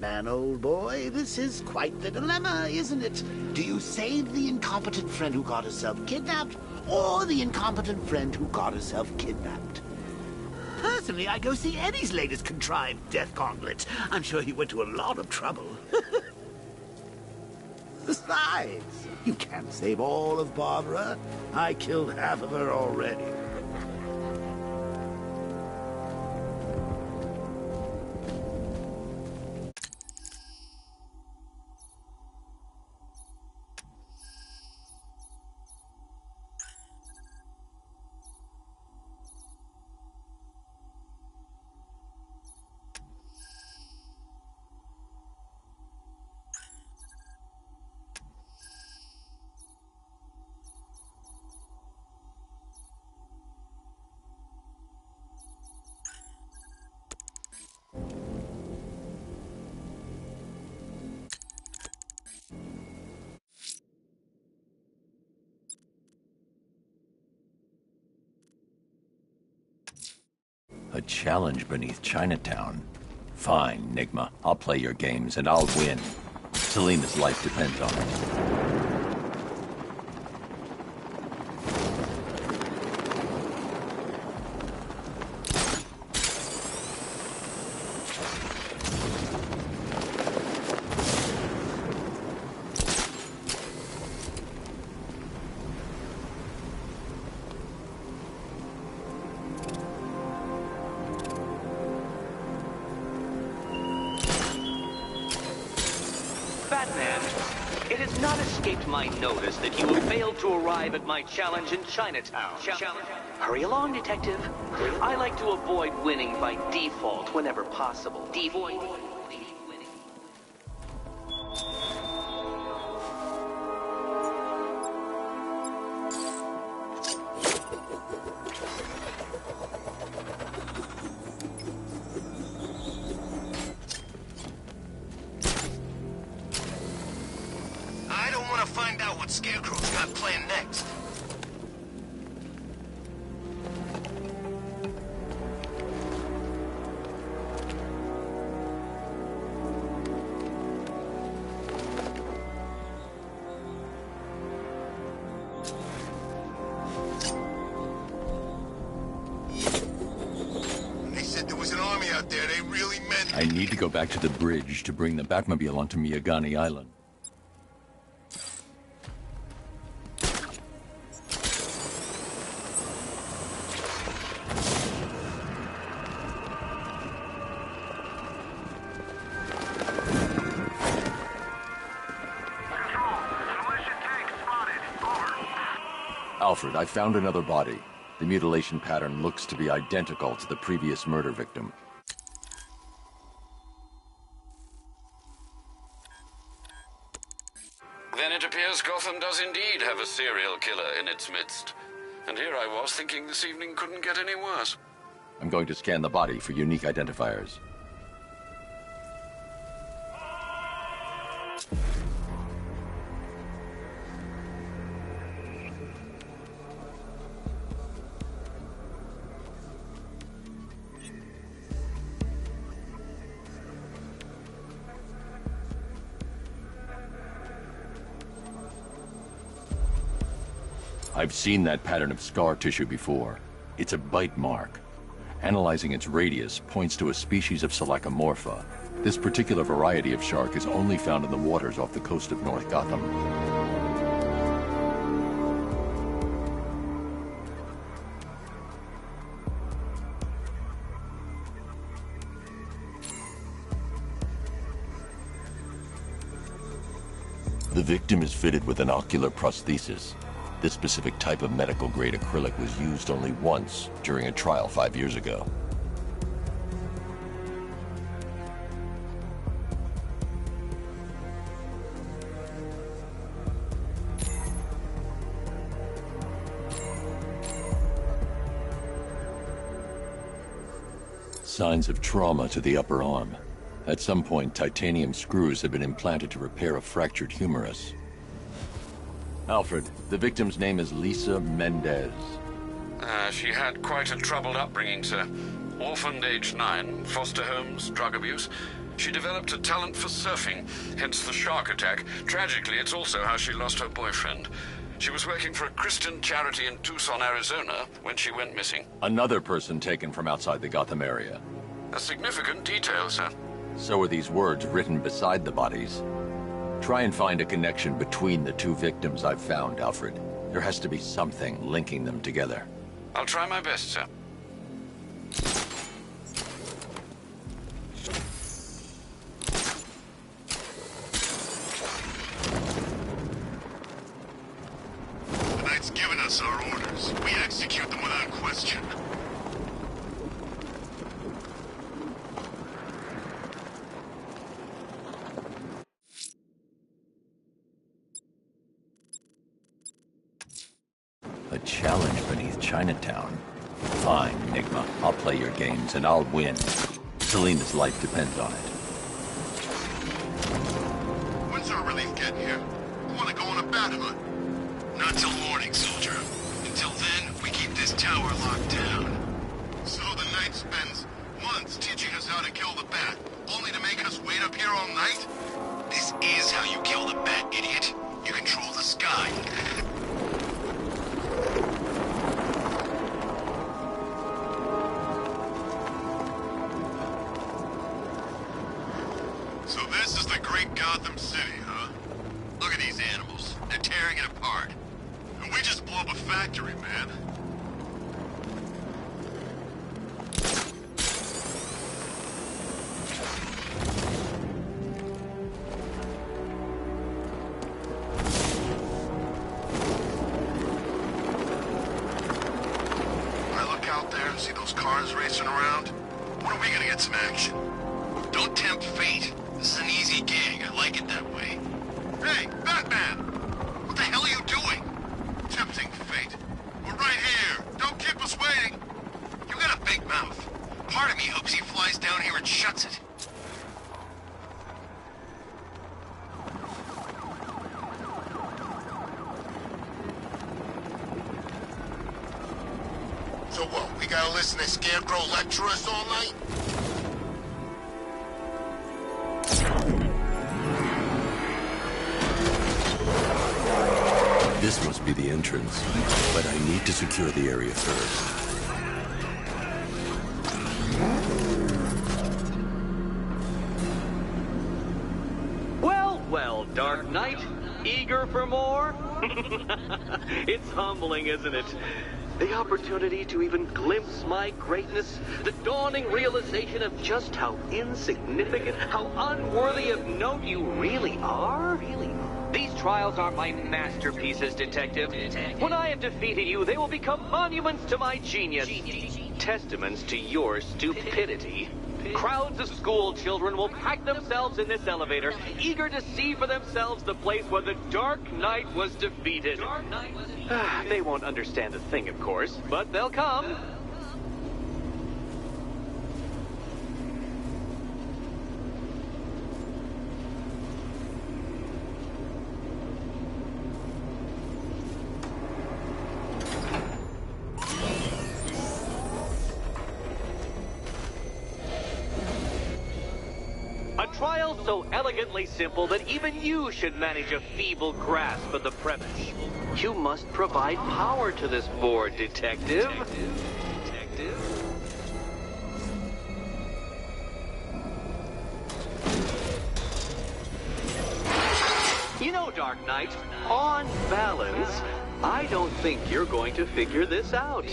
Batman, old boy. This is quite the dilemma, isn't it? Do you save the incompetent friend who got herself kidnapped, or the incompetent friend who got herself kidnapped? Personally, I go see Eddie's latest contrived death gauntlet. I'm sure he went to a lot of trouble. Besides, you can't save all of Barbara. I killed half of her already. A challenge beneath Chinatown. Fine, Nigma. I'll play your games, and I'll win. Selena's life depends on it. It has not escaped my notice that you have failed to arrive at my challenge in Chinatown. Hurry along, detective. I like to avoid winning by default whenever possible. Avoid winning. Find out what Scarecrow's got planned next. They said there was an army out there. They really meant it. I need to go back to the bridge to bring the Batmobile onto Miyagani Island. Alfred, I found another body. The mutilation pattern looks to be identical to the previous murder victim. Then it appears Gotham does indeed have a serial killer in its midst. And here I was thinking this evening couldn't get any worse. I'm going to scan the body for unique identifiers. I've seen that pattern of scar tissue before. It's a bite mark. Analyzing its radius points to a species of Selachomorpha. This particular variety of shark is only found in the waters off the coast of North Gotham. The victim is fitted with an ocular prosthesis. This specific type of medical-grade acrylic was used only once during a trial 5 years ago. Signs of trauma to the upper arm. At some point, titanium screws had been implanted to repair a fractured humerus. Alfred, the victim's name is Lisa Mendez. She had quite a troubled upbringing, sir. Orphaned age 9, foster homes, drug abuse. She developed a talent for surfing, hence the shark attack. Tragically, it's also how she lost her boyfriend. She was working for a Christian charity in Tucson, Arizona, when she went missing. Another person taken from outside the Gotham area. A significant detail, sir. So are these words written beside the bodies. Try and find a connection between the two victims I've found, Alfred. There has to be something linking them together. I'll try my best, sir. The Knight's given us our orders. We execute them without question. A challenge beneath Chinatown. Fine, Enigma. I'll play your games and I'll win. Selena's life depends on it. When's our relief get here? I want to go on a bat hunt. Not till morning, soldier. Until then, we keep this tower locked down. So the Knight spends months teaching us how to kill the bat, only to make us wait up here all night? This is how you kill the bat, idiot. You control the sky. So this is the great Gotham City, huh? Look at these animals. They're tearing it apart. And we just blew up a factory, man. When I look out there and see those cars racing around, when are we gonna get some action? Don't tempt fate. This is an easy gig. I like it that way. Hey, Batman! What the hell are you doing? Tempting fate. We're right here. Don't keep us waiting. You got a big mouth. Part of me hopes he flies down here and shuts it. So what, we gotta listen to Scarecrow lecture us all night? This must be the entrance, but I need to secure the area first. Well, Dark Knight, eager for more? It's humbling, isn't it? The opportunity to even glimpse my greatness, the dawning realization of just how insignificant, how unworthy of note you really are. These trials are my masterpieces, Detective. When I have defeated you, they will become monuments to my genius, testaments to your stupidity. Crowds of school children will pack themselves in this elevator, eager to see for themselves the place where the Dark Knight was defeated. They won't understand a thing, of course, but they'll come. A trial so elegantly simple that even you should manage a feeble grasp of the premise. You must provide power to this board, Detective. You know, Dark Knight, on balance, I don't think you're going to figure this out.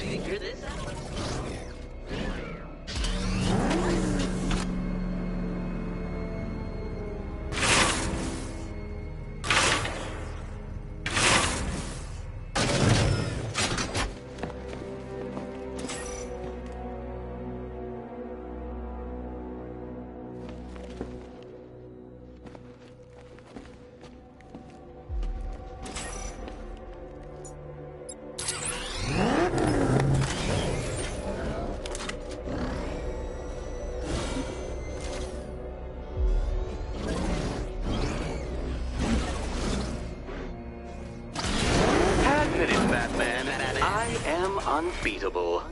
Unbeatable.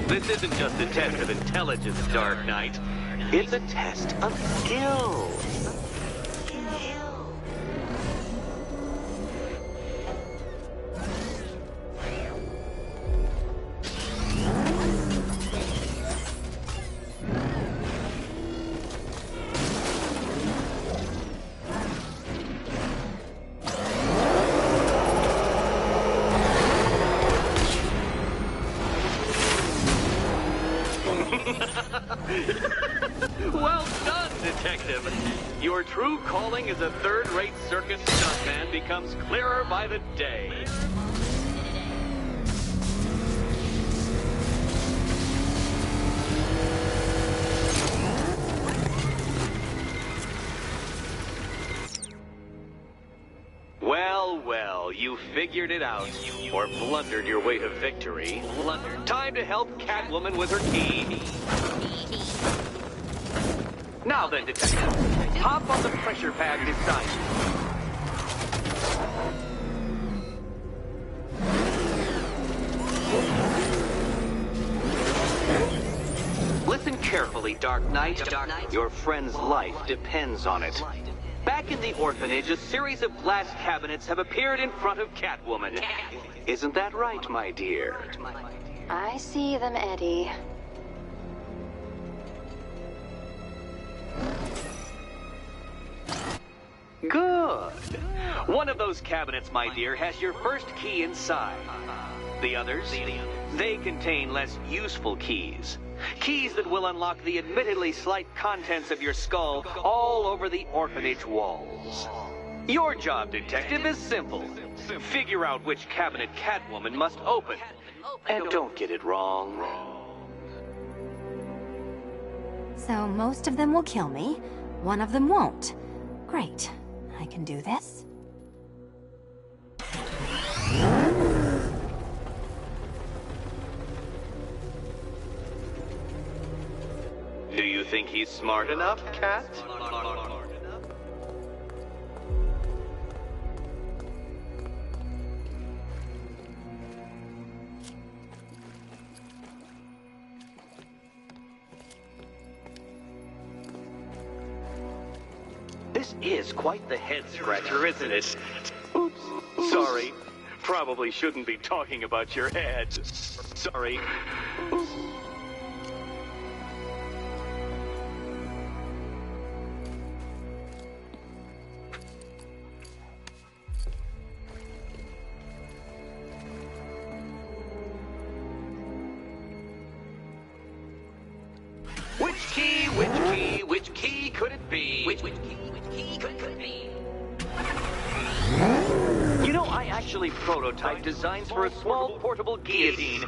This isn't just a test of intelligence, Dark Knight. It's a test of skill. Well done, Detective. Your true calling as a third-rate circus stuntman becomes clearer by the day. Well, well, you figured it out, or blundered your way to victory. Time to help Catwoman with her key. Now then, Detective, hop on the pressure pad beside you. Listen carefully, Dark Knight. Your friend's life depends on it. Back in the orphanage, a series of glass cabinets have appeared in front of Catwoman. Isn't that right, my dear? I see them, Eddie. Good. One of those cabinets, my dear, has your first key inside. The others, they contain less useful keys. Keys that will unlock the admittedly slight contents of your skull all over the orphanage walls. Your job, Detective, is simple. Figure out which cabinet Catwoman must open. And don't get it wrong. So most of them will kill me, one of them won't. Great. I can do this. Do you think he's smart enough, Cat? This is quite the head-scratcher, isn't it? Oops. Sorry. Probably shouldn't be talking about your head. Sorry. Oops. Which key could it be? Which key could it be? You know, I actually prototyped designs for a small portable guillotine,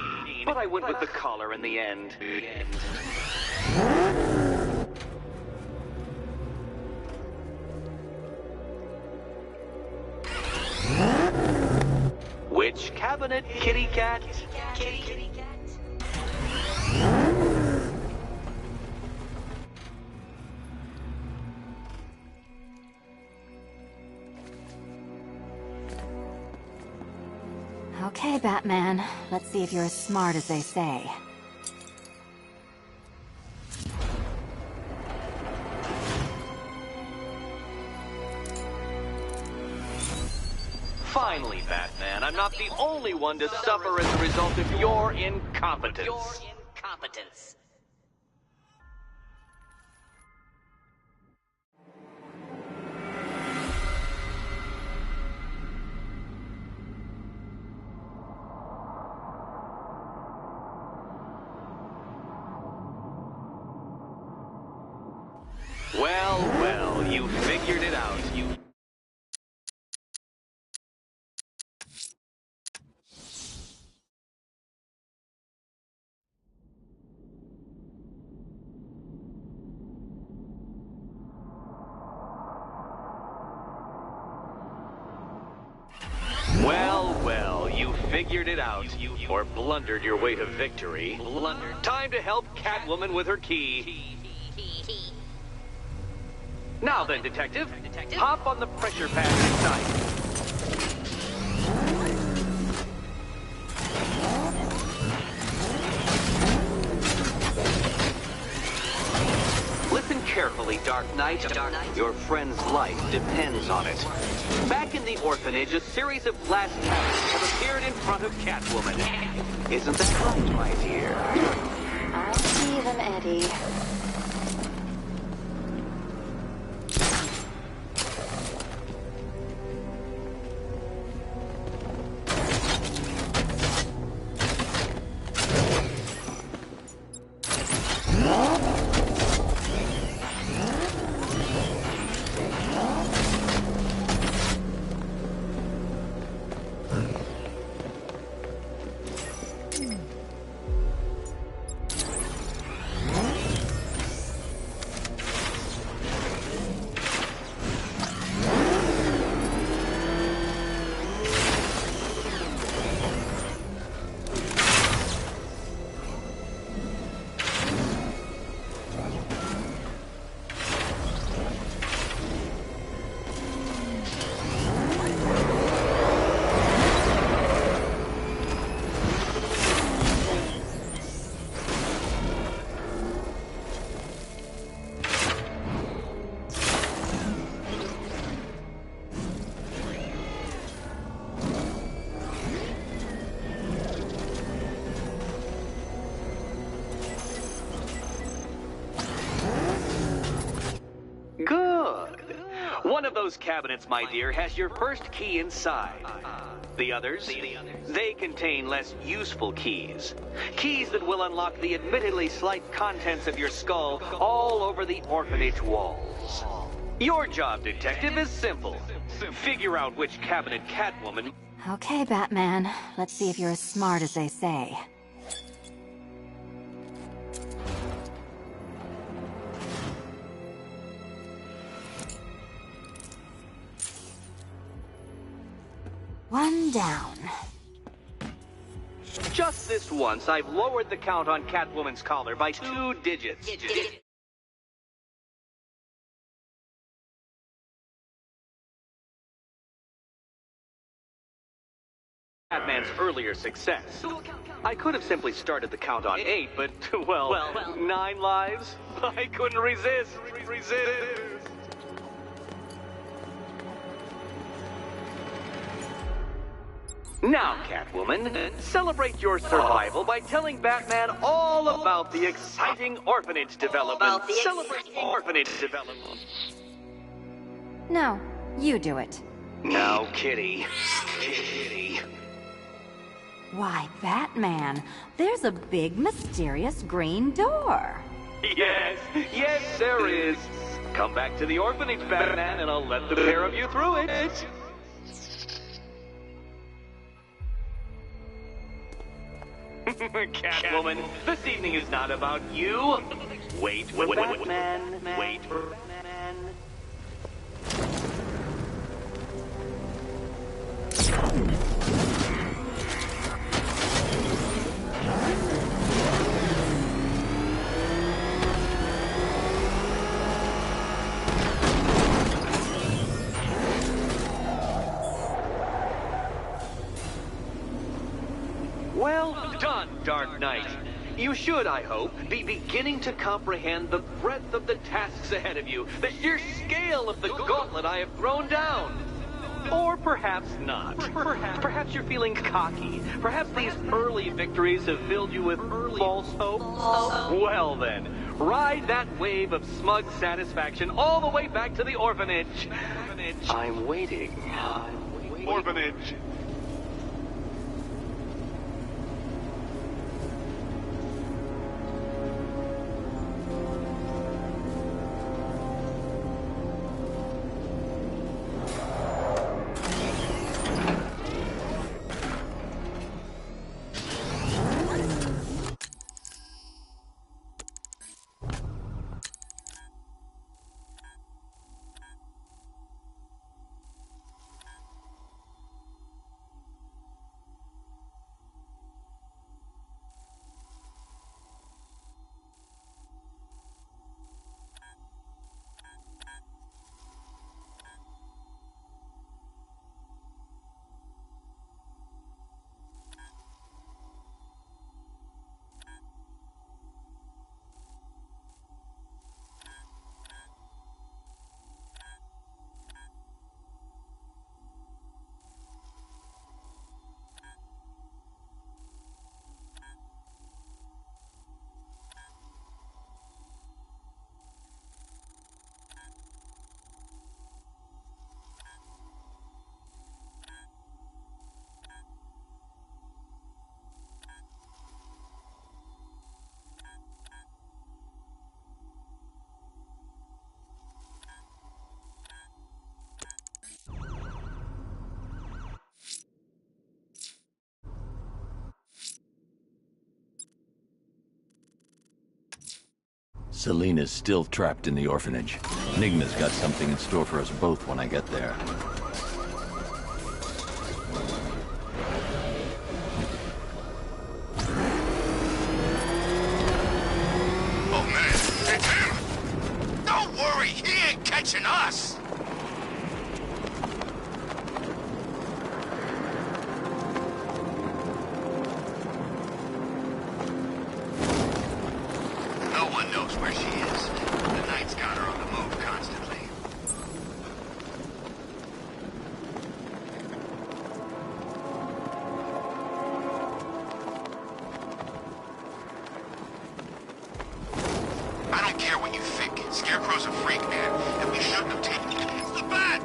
but I went with the collar in the end. cabinet, kitty cat. Kitty cat. Okay, Batman. Let's see if you're as smart as they say. Finally, Batman, I'm not the only one to suffer as a result of your incompetence. Well, well, you figured it out. Well, you figured it out. Or blundered your way to victory. Time to help Catwoman with her key. Now then, Detective, hop on the pressure pad inside. Listen carefully, Dark Knight. Your friend's life depends on it. Back in the orphanage, a series of glass cabinets have appeared in front of Catwoman. Isn't that right, my dear? I'll see them, Eddie. One of those cabinets, my dear, has your first key inside. The others, they contain less useful keys. Keys that will unlock the admittedly slight contents of your skull all over the orphanage walls. Your job, Detective, is simple. Figure out which cabinet Catwoman... Okay, Batman. Let's see if you're as smart as they say. One down. Just this once, I've lowered the count on Catwoman's collar by 2 digits. Batman's earlier success. I could have simply started the count on 8, but, well, 9 lives? I couldn't resist. Now, Catwoman, celebrate your survival by telling Batman all about the exciting orphanage development. Celebrate orphanage development. No, you do it. Now, Kitty. Kitty. Why, Batman, there's a big, mysterious green door. Yes, there is. Come back to the orphanage, Batman, and I'll let the pair of you through it. Catwoman, this evening is not about you. Wait for Batman. Wait for Batman. Well done, Dark Knight. You should, I hope, be beginning to comprehend the breadth of the tasks ahead of you, the sheer scale of the gauntlet I have thrown down. Or perhaps not. Perhaps you're feeling cocky. Perhaps these early victories have filled you with false hope. Well then, ride that wave of smug satisfaction all the way back to the orphanage. I'm waiting. Orphanage. Selena's still trapped in the orphanage. Enigma's got something in store for us both when I get there. Oh man, it's him! Don't worry, he ain't catching us! No one knows where she is. The Knight's got her on the move constantly. I don't care what you think. Scarecrow's a freak, man, and we shouldn't have taken it. It's the bat!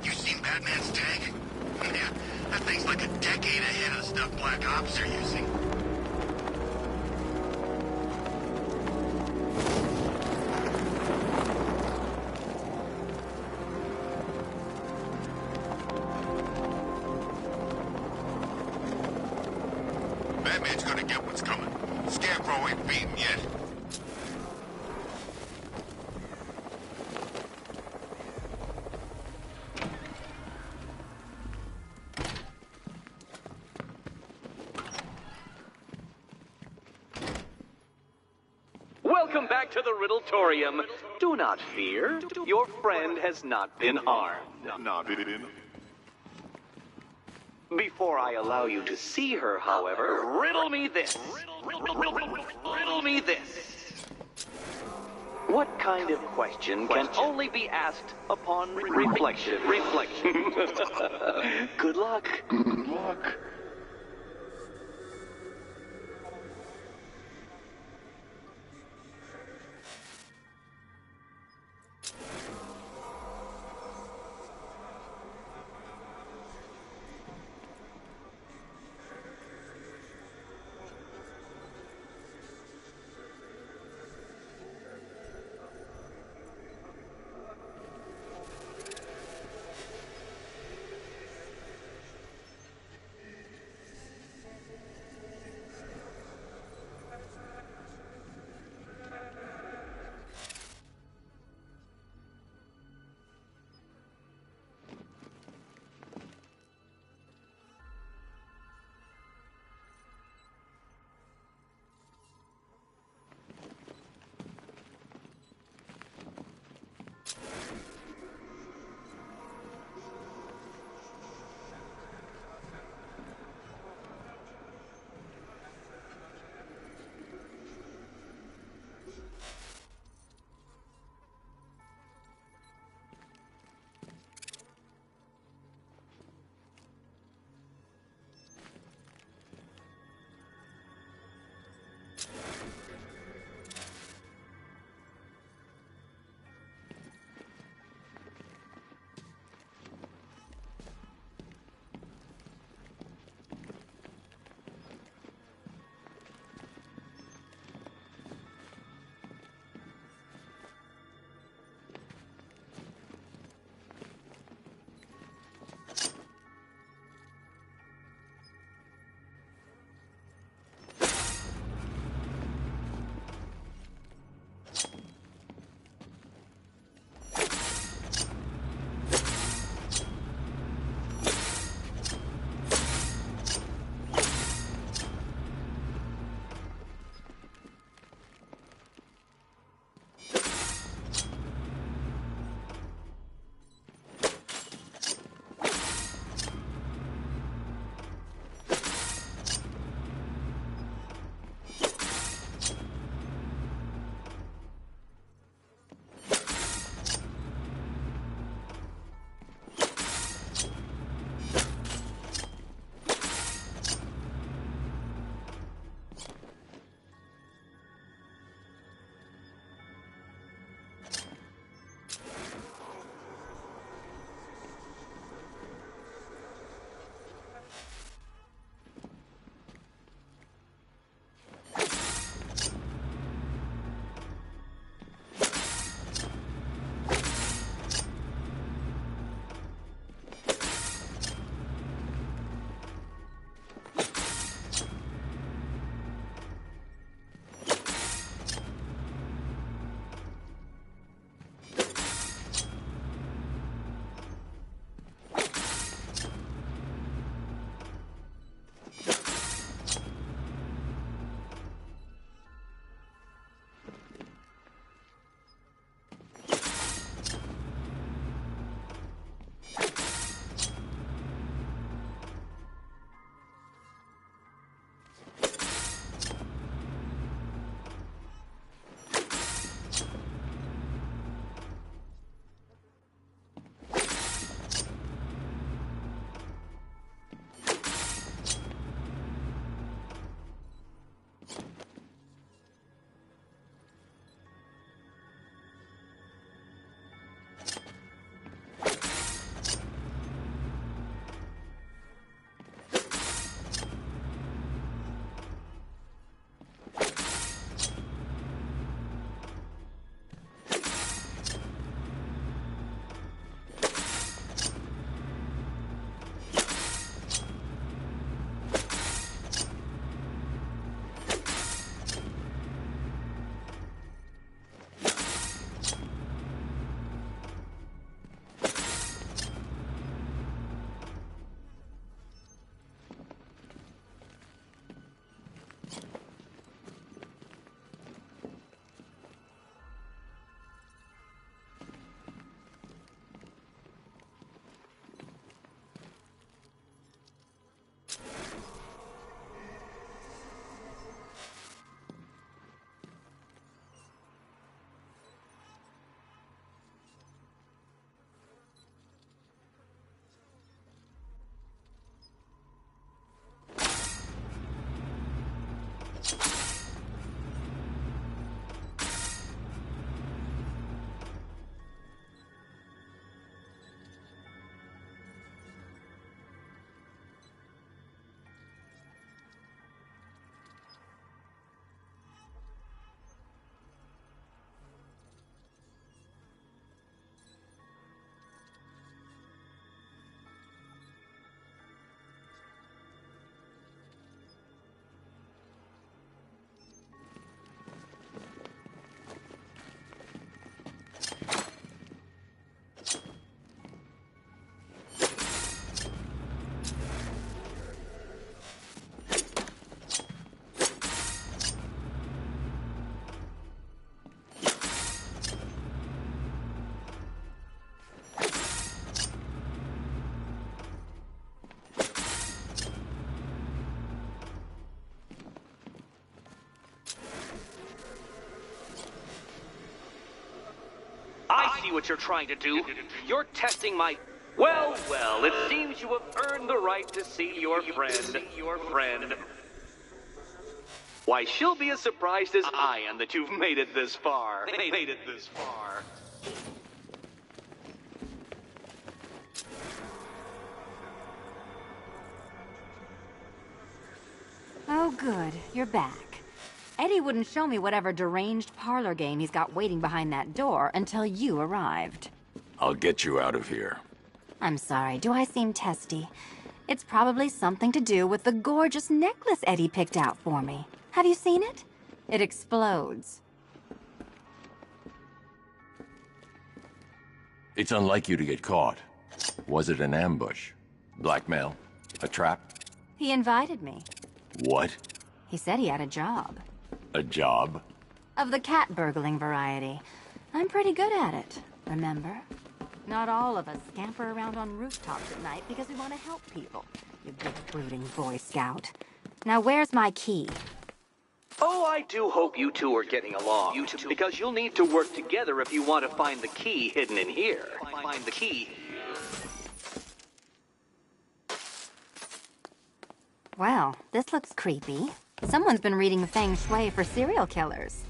You seen Batman's tank? Man, that thing's like a decade ahead of the stuff Black Ops are using. Batman's gonna get what's coming. Scarecrow ain't beaten yet. Welcome back to the Riddletorium. Do not fear. Your friend has not been harmed. Nah, been. Before I allow you to see her, however, riddle me this. Riddle me this. What kind of question can only be asked upon reflection? Good luck. Good luck. see what you're trying to do. You're testing my... Well, well, it seems you have earned the right to see your friend. Why, she'll be as surprised as I am that you've made it this far. Oh, good. You're back. Eddie wouldn't show me whatever deranged parlor game he's got waiting behind that door until you arrived. I'll get you out of here. I'm sorry, do I seem testy? It's probably something to do with the gorgeous necklace Eddie picked out for me. Have you seen it? It explodes. It's unlike you to get caught. Was it an ambush? Blackmail? A trap? He invited me. What? He said he had a job. A job? Of the cat burgling variety. I'm pretty good at it, remember? Not all of us scamper around on rooftops at night because we want to help people, you big brooding Boy Scout. Now where's my key? Oh, I do hope you two are getting along. Because you'll need to work together if you want to find the key hidden in here. Find the key. Well, this looks creepy. Someone's been reading Feng Shui for serial killers.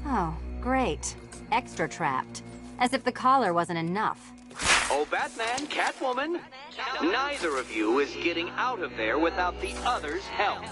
Oh, great. Extra trapped. As if the collar wasn't enough. Oh, Batman, Catwoman, neither of you is getting out of there without the other's help.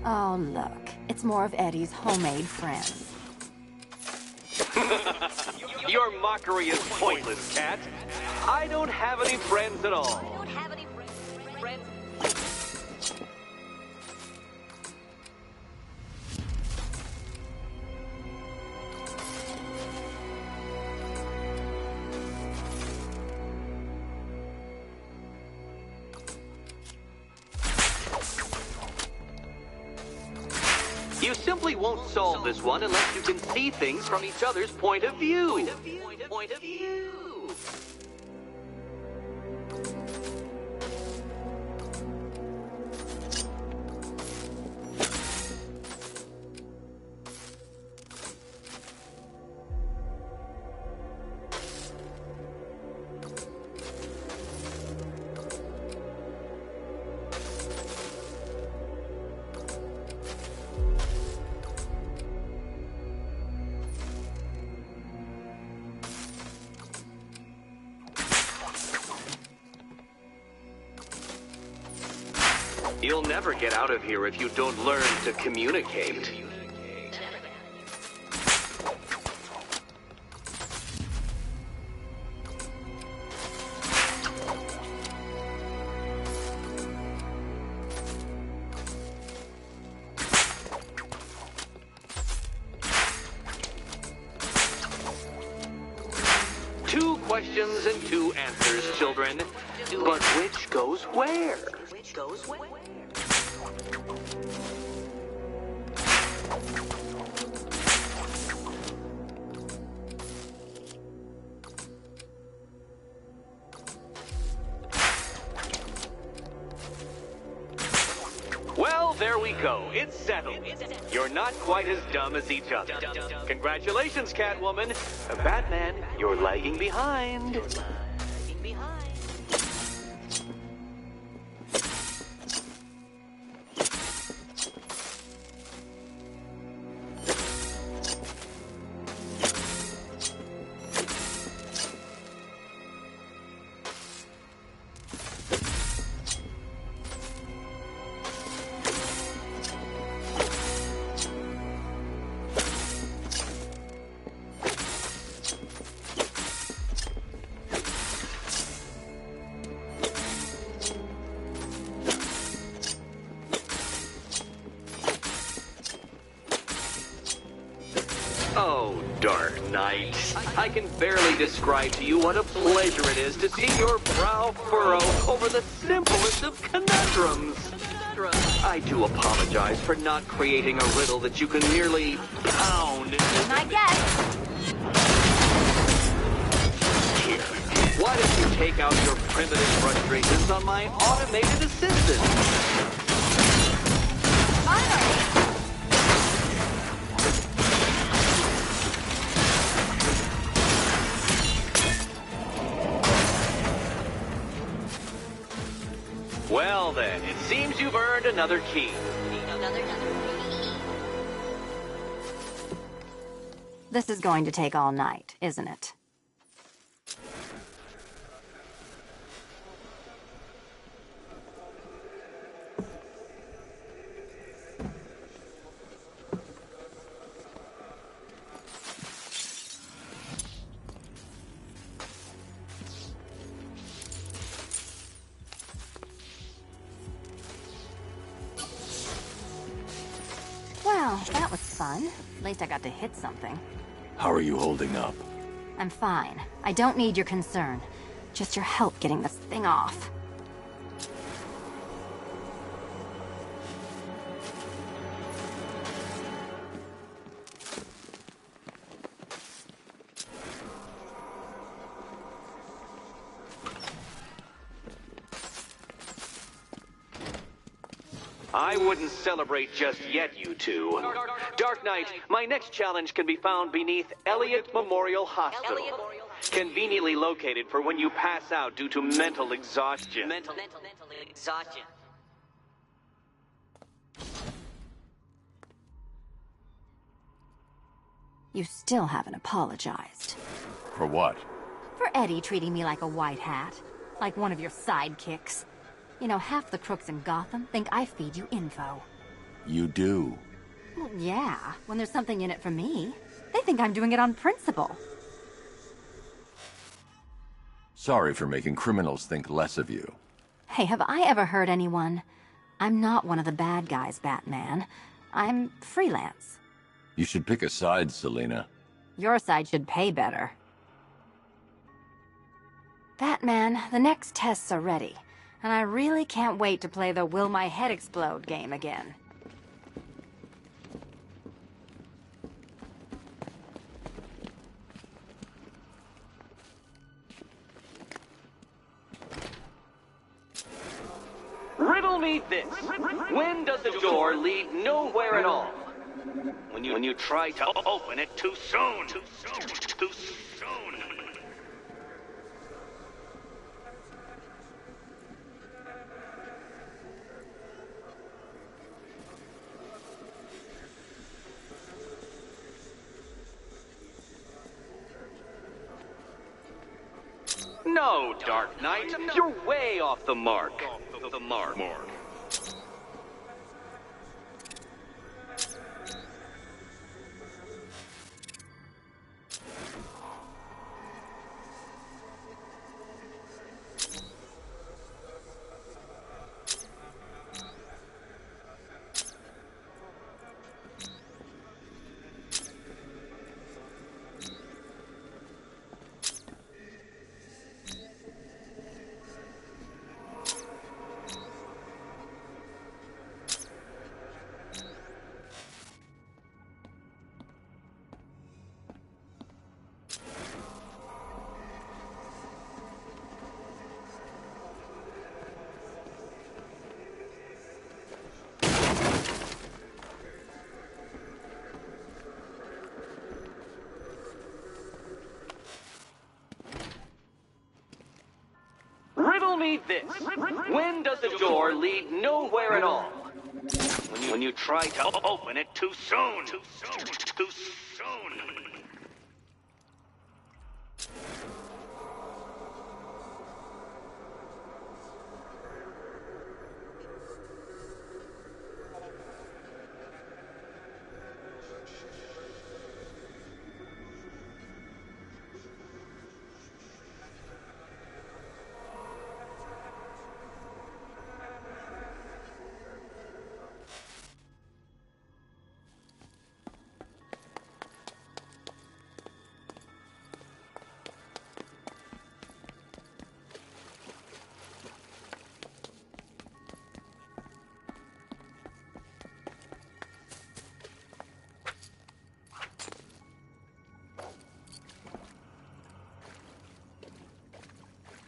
Oh, look. It's more of Eddie's homemade friends. Your mockery is pointless, Cat. I don't have any friends at all. You simply won't solve this one unless you can see things from each other's point of view. Point of view. You'll never get out of here if you don't learn to communicate. Two questions and two answers, children. But which goes where? Well, there we go. It's settled. You're not quite as dumb as each other. Congratulations, Catwoman. Batman, you're lagging behind. Knight. I can barely describe to you what a pleasure it is to see your brow furrow over the simplest of conundrums. I do apologize for not creating a riddle that you can merely pound into... Not yet. Here, why don't you take out your primitive frustrations on my automated assistant? Finally! Well then, it seems you've earned another key. This is going to take all night, isn't it? Well, that was fun. At least I got to hit something. How are you holding up? I'm fine. I don't need your concern. Just your help getting this thing off. I wouldn't celebrate just yet, you two. Dark Knight, my next challenge can be found beneath Elliott Memorial Hospital. Conveniently located for when you pass out due to mental exhaustion. Mental exhaustion. You still haven't apologized. For what? For Eddie treating me like a white hat. Like one of your sidekicks. You know, half the crooks in Gotham think I feed you info. You do. Well, yeah, when there's something in it for me. They think I'm doing it on principle. Sorry for making criminals think less of you. Hey, have I ever hurt anyone? I'm not one of the bad guys, Batman. I'm freelance. You should pick a side, Selina. Your side should pay better. Batman, the next tests are ready. And I really can't wait to play the Will My Head Explode game again. Riddle me this. When does the door lead nowhere at all? When you try to open it too soon. Too soon. No, Dark Knight, you're way off the mark. The mark. Riddle me this. When does the door lead nowhere at all? When you try to open it too soon. Too soon.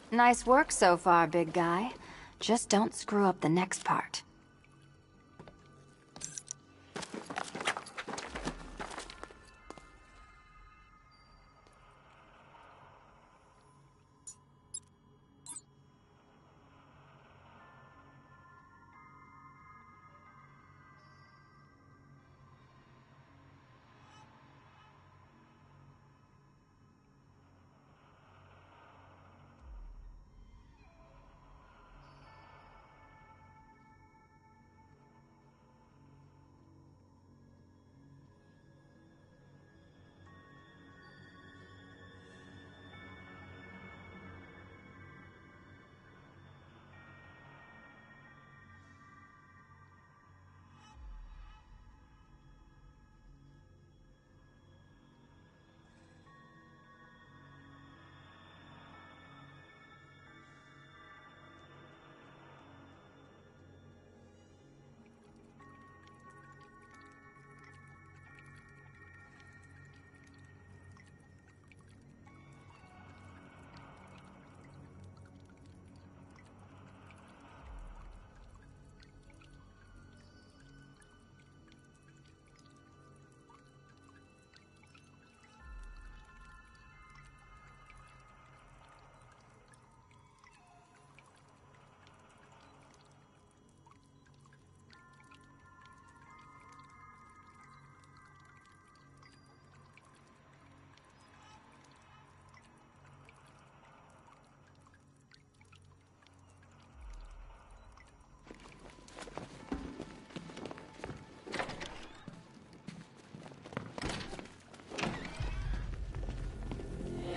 Nice work so far, big guy. Just don't screw up the next part.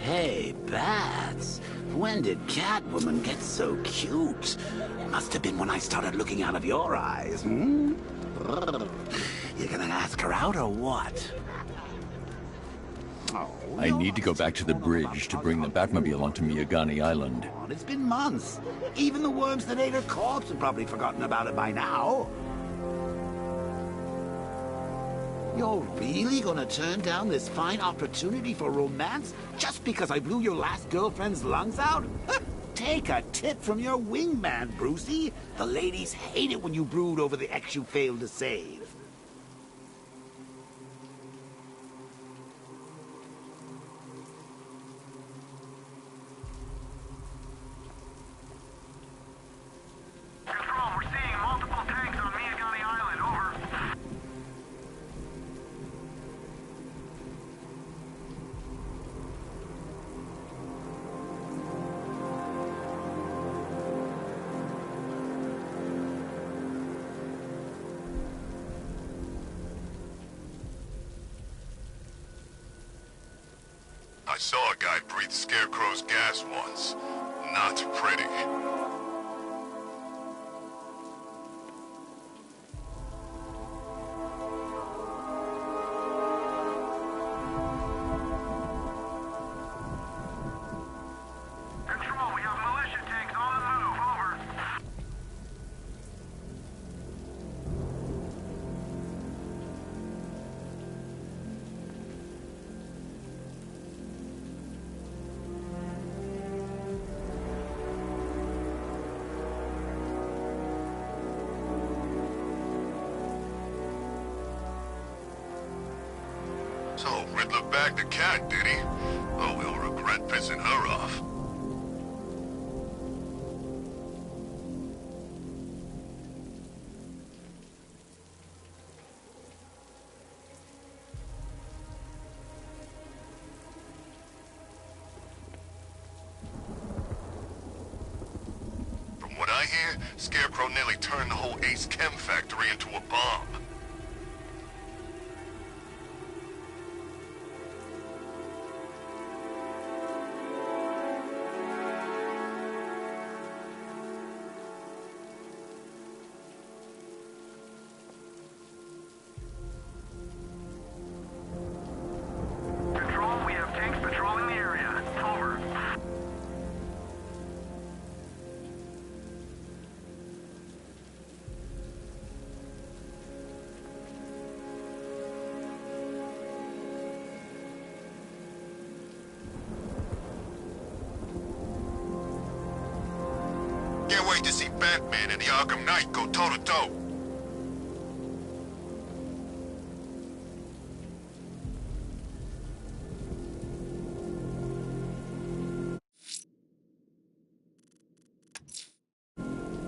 Hey, Bats. When did Catwoman get so cute? Must have been when I started looking out of your eyes, hmm? You gonna ask her out or what? Oh, I need to go back to the bridge to bring the Batmobile onto Miyagani Island. It's been months. Even the worms that ate her corpse have probably forgotten about it by now. You're really gonna turn down this fine opportunity for romance just because I blew your last girlfriend's lungs out? Take a tip from your wingman, Brucey. The ladies hate it when you brood over the ex you failed to save. Control, we're seeing multiple tanks on Miyagani Island. Over. I saw a guy breathe Scarecrow's gas once. Not pretty. Control, we have militia tanks on the move. Over. So, Riddler bagged the cat, did he? Oh, we'll regret pissing her off. From what I hear, Scarecrow nearly turned the whole Ace Chem factory into a bomb. Control, we have tanks patrolling the area. Over. wait to see Batman and the Arkham Knight go toe-to-toe.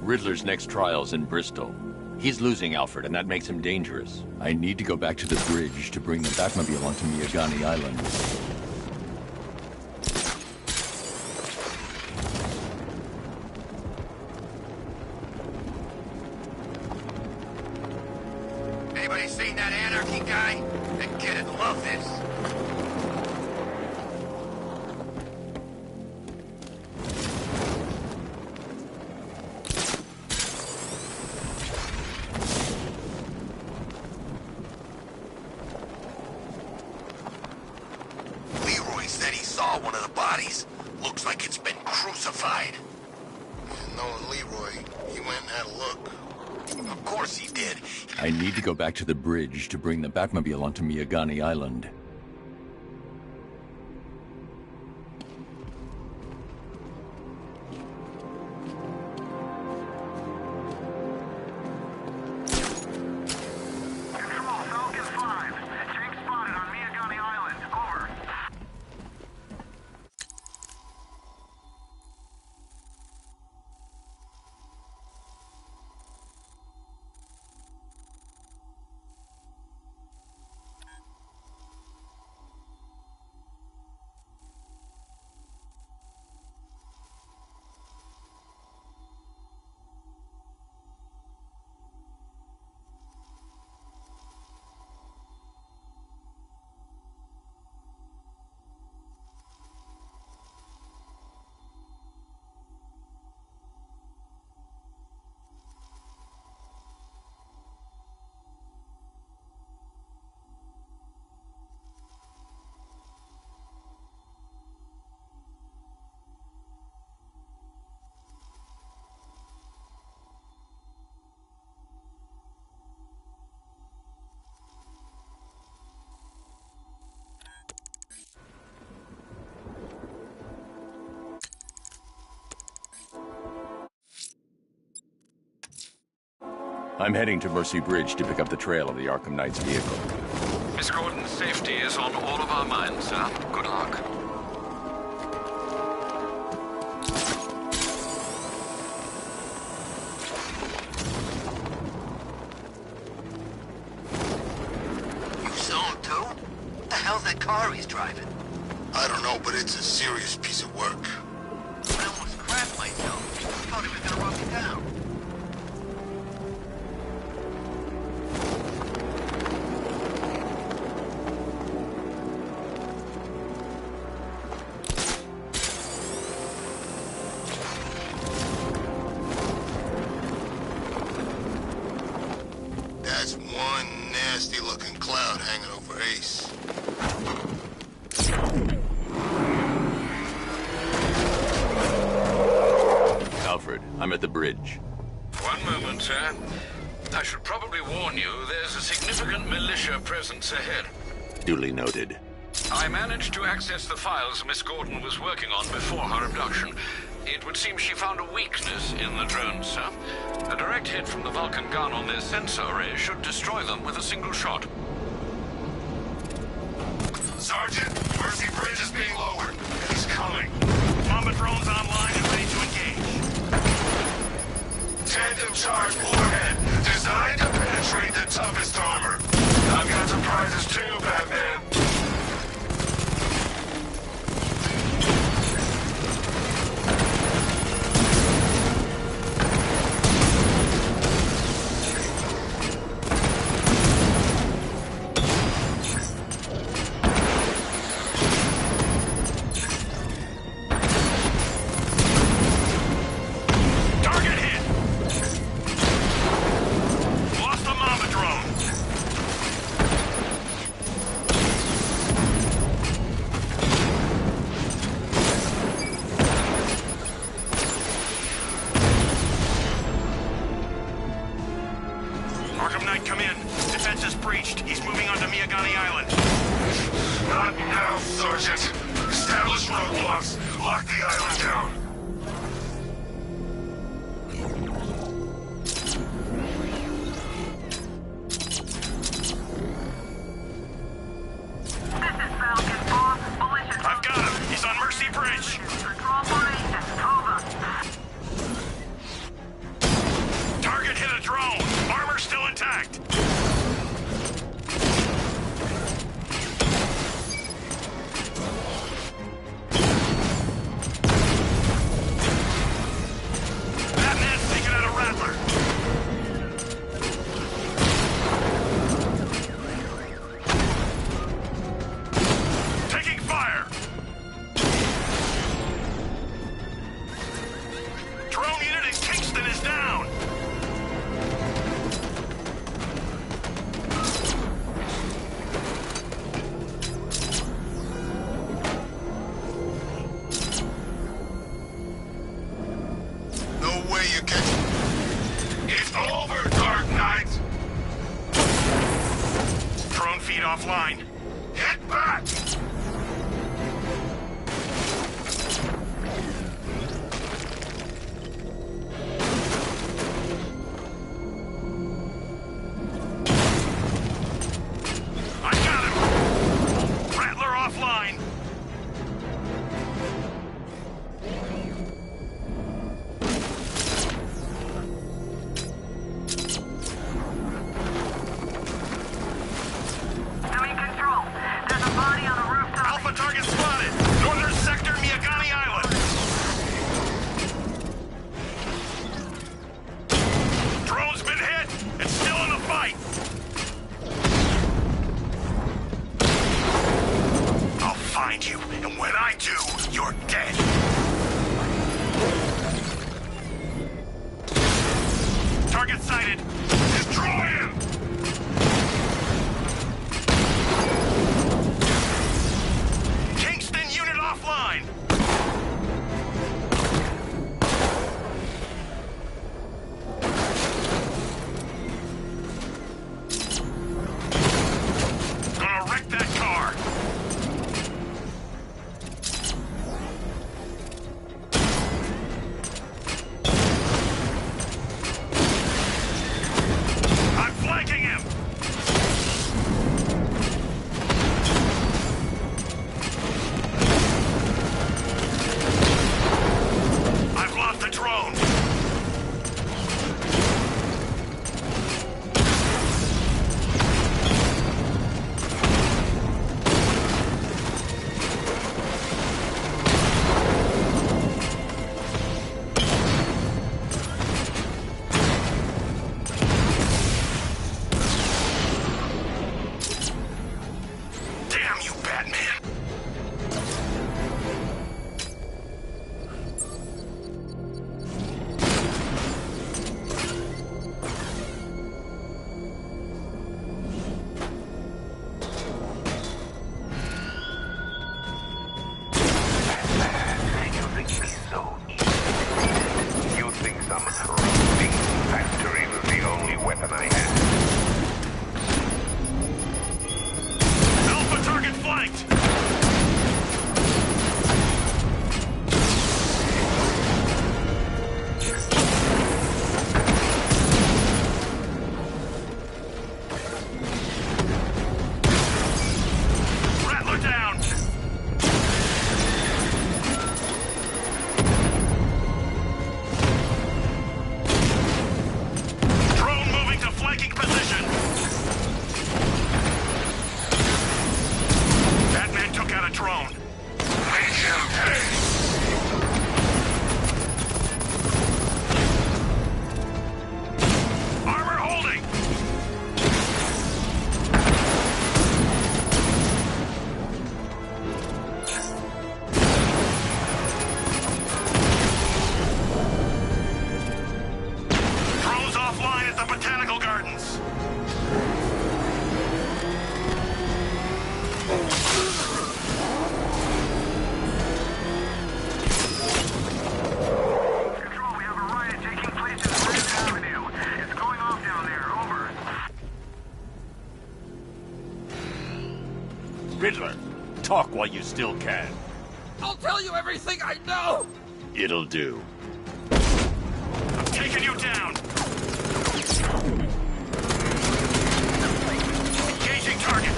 Riddler's next trial's in Bristol. He's losing Alfred, and that makes him dangerous. I need to go back to the bridge to bring the Batmobile onto Miyagani Island. Anybody seen that Anarchy guy? That kid'd love this. One of the bodies. Looks like it's been crucified. Knowing Leroy, he went and had a look. Of course he did. I need to go back to the bridge to bring the Batmobile onto Miyagani Island. I'm heading to Mercy Bridge to pick up the trail of the Arkham Knight's vehicle. Miss Gordon's safety is on all of our minds, sir. Good luck. You saw him too? What the hell's that car he's driving? I don't know, but it's a serious piece of work. I almost crashed myself. I thought he was gonna run me down. That's one nasty-looking cloud hanging over Ace. Alfred, I'm at the bridge. One moment, sir. I should probably warn you, there's a significant militia presence ahead. Duly noted. I managed to access the files Miss Gordon was working on before her abduction. It would seem she found a weakness in the drones, sir. A direct hit from the Vulcan gun on their sensor array should destroy them with a single shot. Sergeant, Mercy Bridge is being lowered. He's coming. Bomber drones online and ready to engage. Tandem charge warhead, designed to penetrate the toughest armor. I've got surprises too, Batman. Arkham Knight, come in. Defense is breached. He's moving onto Miyagani Island. Not now, Sergeant. Establish roadblocks. Lock the island down. bridge! Target hit a drone! Armor still intact! Batman's taking out a Rattler! Taking fire! Drone unit in Kingston is down! No way you can... It's over, Dark Knight! Drone feed offline. Hit back! I got him! Rattler offline! Alpha target spotted! Northern sector, Miyagani Island! Drone's been hit! It's still in the fight! I'll find you, and when I do, you're dead! Target sighted! Destroy him! Kingston unit offline! Gonna wreck that car! I'm flanking him! I've lost the drone! Damn you, Batman! You think it's so easy? You think some roasting factory was the only weapon I had? Alpha target flanked! Rattler down! Drone moving to flanking position! Batman took out a drone. Make him pay! Armor holding! Drones offline at the Botanical Gardens. Control, we have a riot taking place in Grand Avenue. It's going off down there. Over. Riddler, talk while you still can. I'll tell you everything I know! It'll do. I'm taking you down! Engaging target!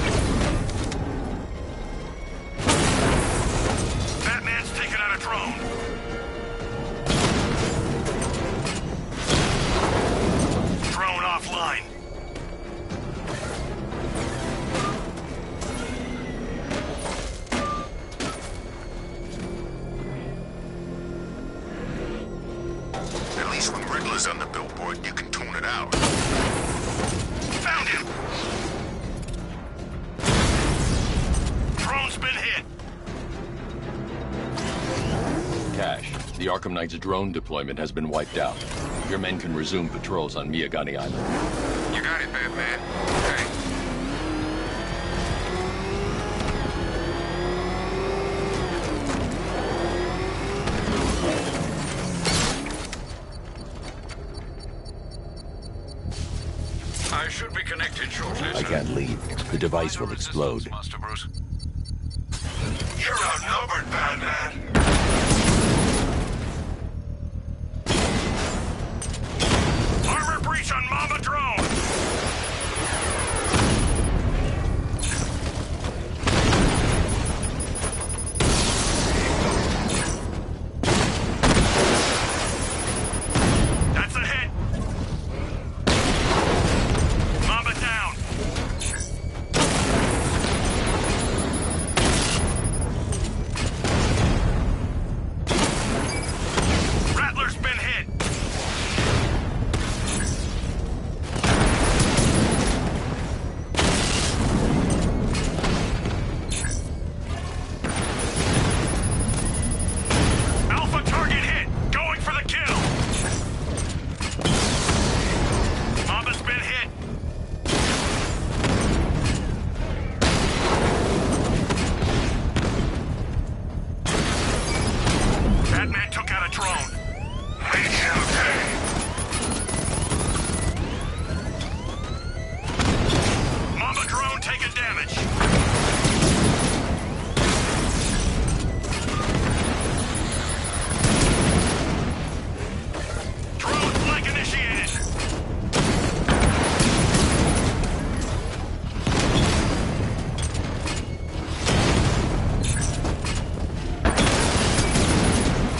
Batman's taking drone. Drone offline. At least when Riddler's on the billboard, you can tune it out. Found him! Drone's been hit. Cash, the Arkham Knight's drone deployment has been wiped out. Your men can resume patrols on Miyagani Island. You got it, Batman. Hey. I should be connected shortly, I sir. can't leave. The device will explode. Master Bruce. You're outnumbered, Batman. Armor breach on Mama drone. That's a hit. Mama down. Rattler's been hit. Alpha target hit. Going for the kill. Mama's been hit. Batman took out a drone. We shall pay. Mama drone taking damage. Drone flag initiated.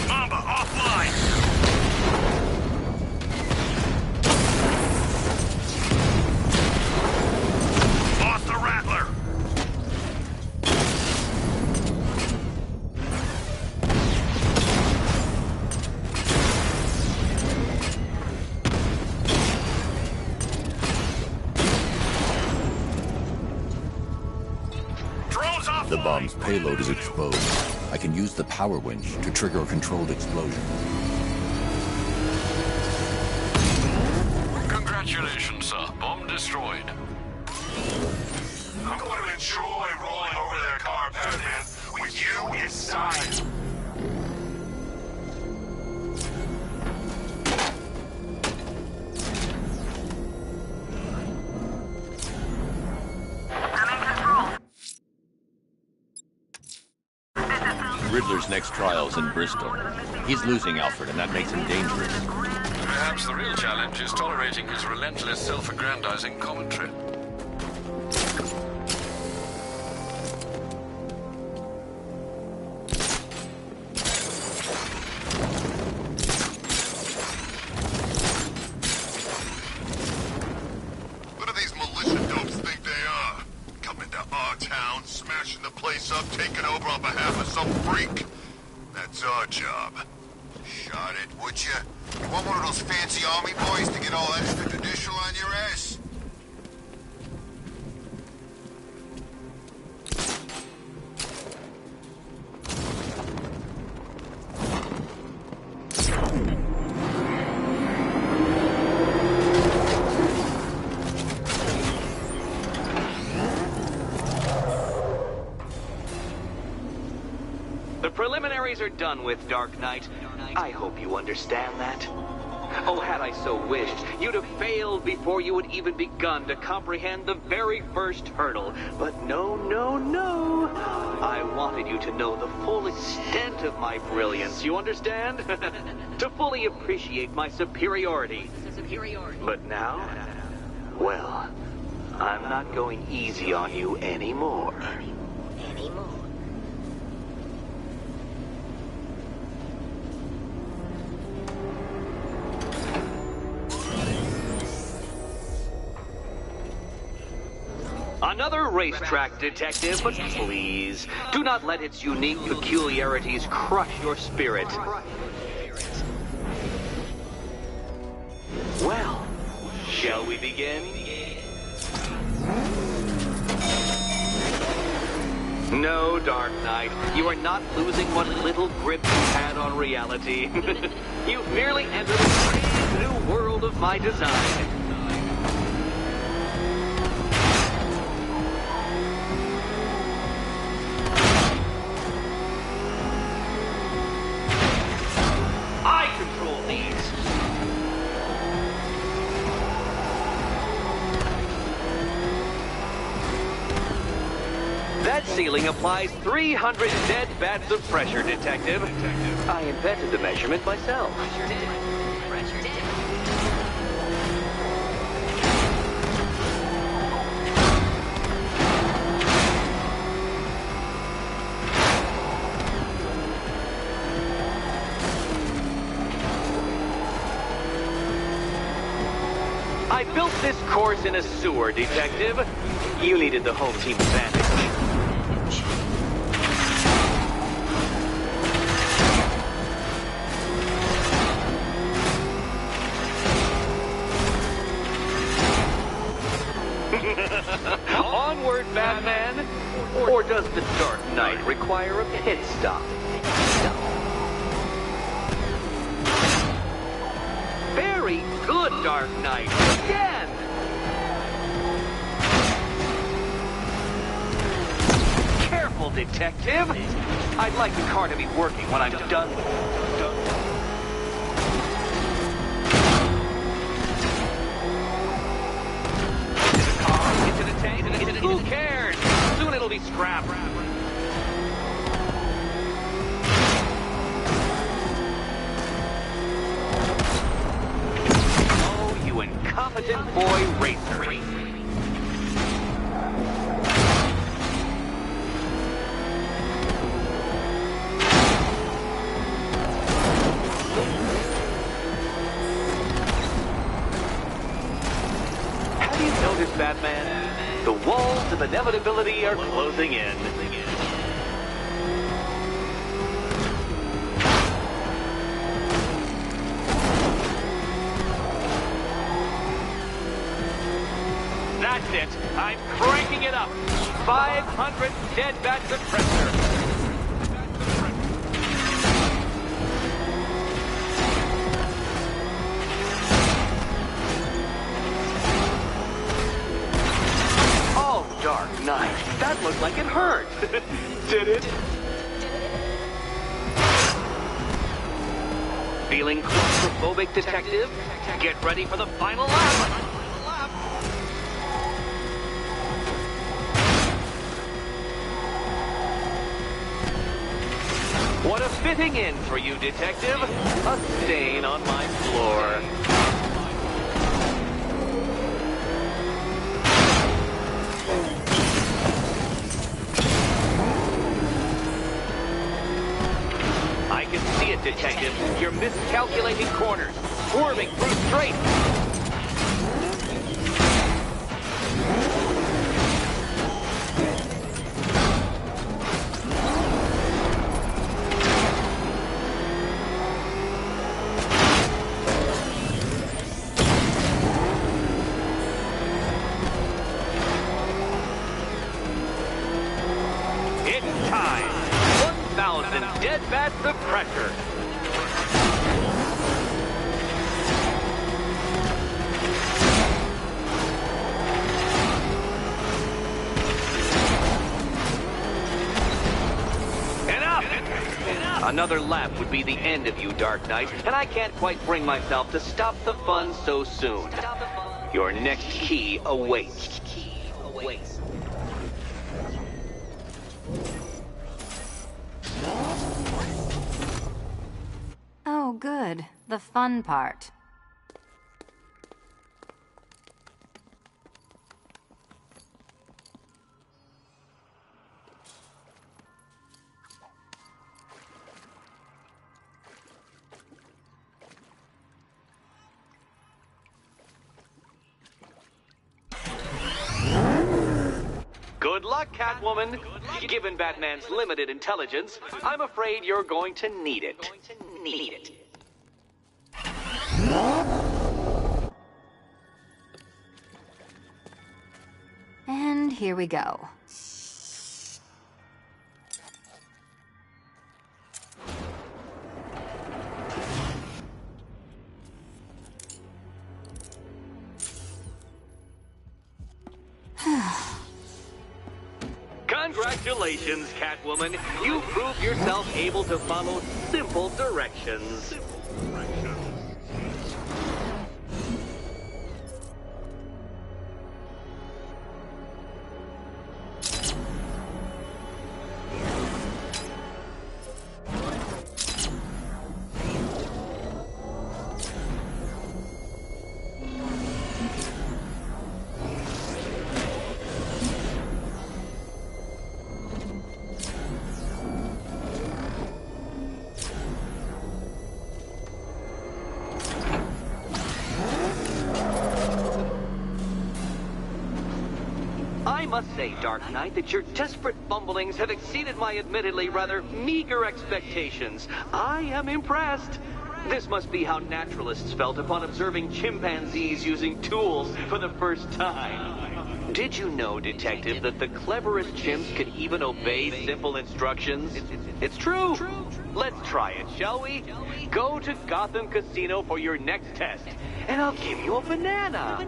Mamba offline. Lost the Rattler. Drone's offline. The bomb's payload is exposed. I can use the power winch to trigger a controlled explosion. Congratulations, sir. Bomb destroyed. I'm going to enjoy rolling over their car, Batman, with you inside. Riddler's next trial's in Bristol. He's losing Alfred, and that makes him dangerous. Perhaps the real challenge is tolerating his relentless self-aggrandizing commentary. What do these militia dopes think they are? Coming to our town, smashing the place up, taking over on behalf of some freak? That's our job. Shot it, would you? You want one of those fancy army boys to get all extrajudicial on your ass? The preliminaries are done with, Dark Knight. I hope you understand that. Oh, had I so wished, you'd have failed before you had even begun to comprehend the very first hurdle. But no, no, no. I wanted you to know the full extent of my brilliance, you understand? To fully appreciate my superiority. But now, well, I'm not going easy on you anymore. Another racetrack, detective, but please, do not let its unique peculiarities crush your spirit. Well, shall we begin? No, Dark Knight, you are not losing what little grip you had on reality. You've merely entered a brave new world of my design. I control these. That ceiling applies 300 dead bats of pressure, Detective. I invented the measurement myself. I built this course in a sewer, Detective. You needed the home team advantage. Onward, Batman! Or does the Dark Knight require a pit stop? Very good, Dark Knight! Again! Careful, Detective! I'd like the car to be working when I'm done with it. Who cares? Soon it'll be scrapped. Oh, you incompetent boy racer. Have you noticed, Batman? The walls of inevitability are closing in. That's it. I'm cranking it up. 500 dead bats of pressure. Dark Knight. That looked like it hurt. Did it? Feeling claustrophobic, Detective? Get ready for the final lap. What a fitting end for you, Detective. A stain on my floor. Detective, you're miscalculating corners, swerving through straight. It's time. 1,000 dead bats of pressure. Another lap would be the end of you, Dark Knight, and I can't quite bring myself to stop the fun so soon. Your next key awaits. Oh, good. The fun part. Good luck, Catwoman. Given Batman's limited intelligence, I'm afraid you're going to need it. And here we go. Congratulations, Catwoman. You proved yourself able to follow simple directions. I must say, Dark Knight, that your desperate fumblings have exceeded my admittedly rather meager expectations. I am impressed. This must be how naturalists felt upon observing chimpanzees using tools for the first time. Did you know, Detective, that the cleverest chimps could even obey simple instructions? It's true. Let's try it, shall we? Go to Gotham Casino for your next test, and I'll give you a banana.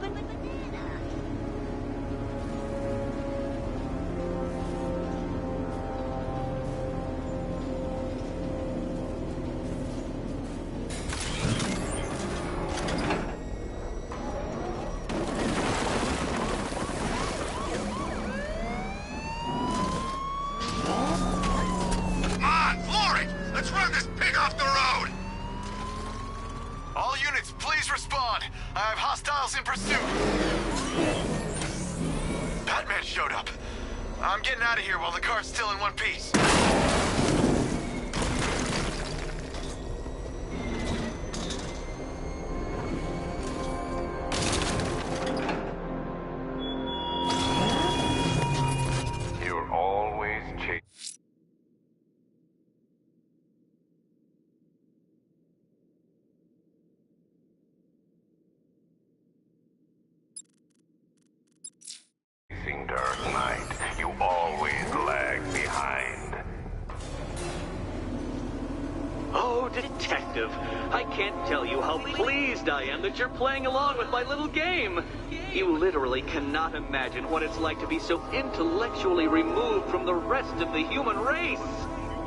I'm getting out of here while the car's still in one piece. You're always chasing Dark Knight. You always lag behind. Oh, Detective, I can't tell you how pleased I am that you're playing along with my little game. You literally cannot imagine what it's like to be so intellectually removed from the rest of the human race.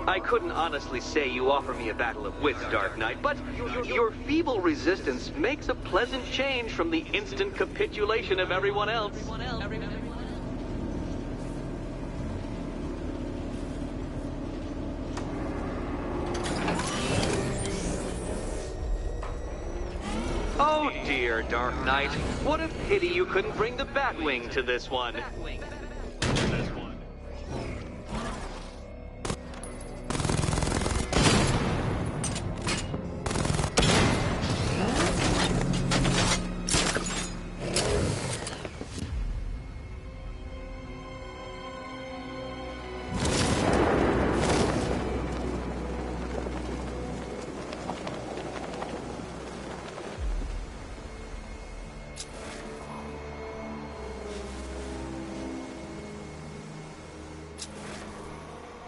I couldn't honestly say you offer me a battle of wits, Dark Knight, but your feeble resistance makes a pleasant change from the instant capitulation of everyone else. Oh dear, Dark Knight. What a pity you couldn't bring the Batwing to this one.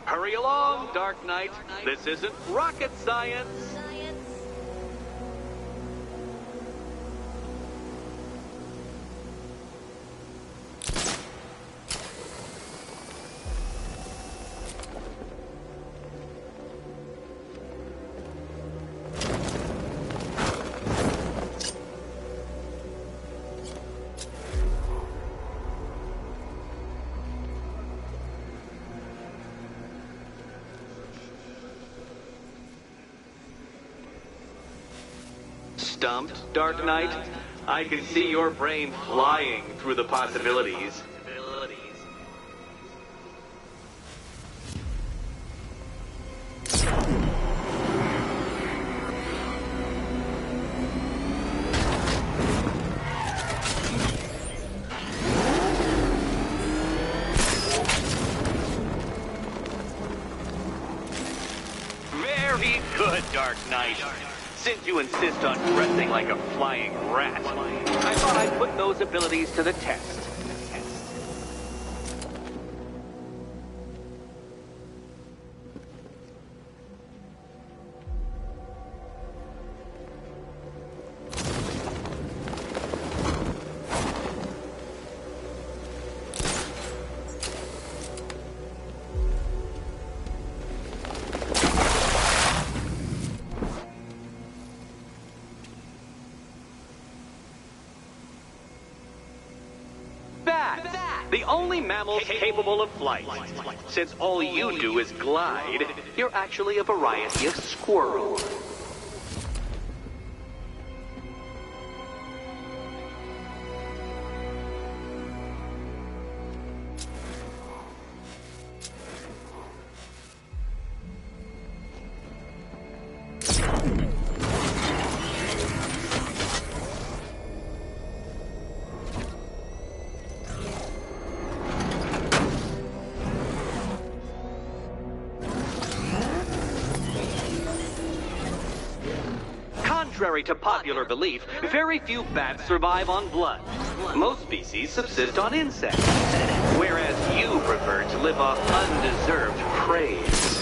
Hurry along, Dark Knight. This isn't rocket science. Stumped, Dark Knight? I can see your brain flying through the possibilities. the Dark Knight. Since you insist on dressing like a flying rat, I thought I'd put those abilities to the test. The only mammals capable of flight. Since all you do is glide, you're actually a variety of squirrel. Contrary to popular belief, very few bats survive on blood. Most species subsist on insects, whereas you prefer to live off undeserved praise.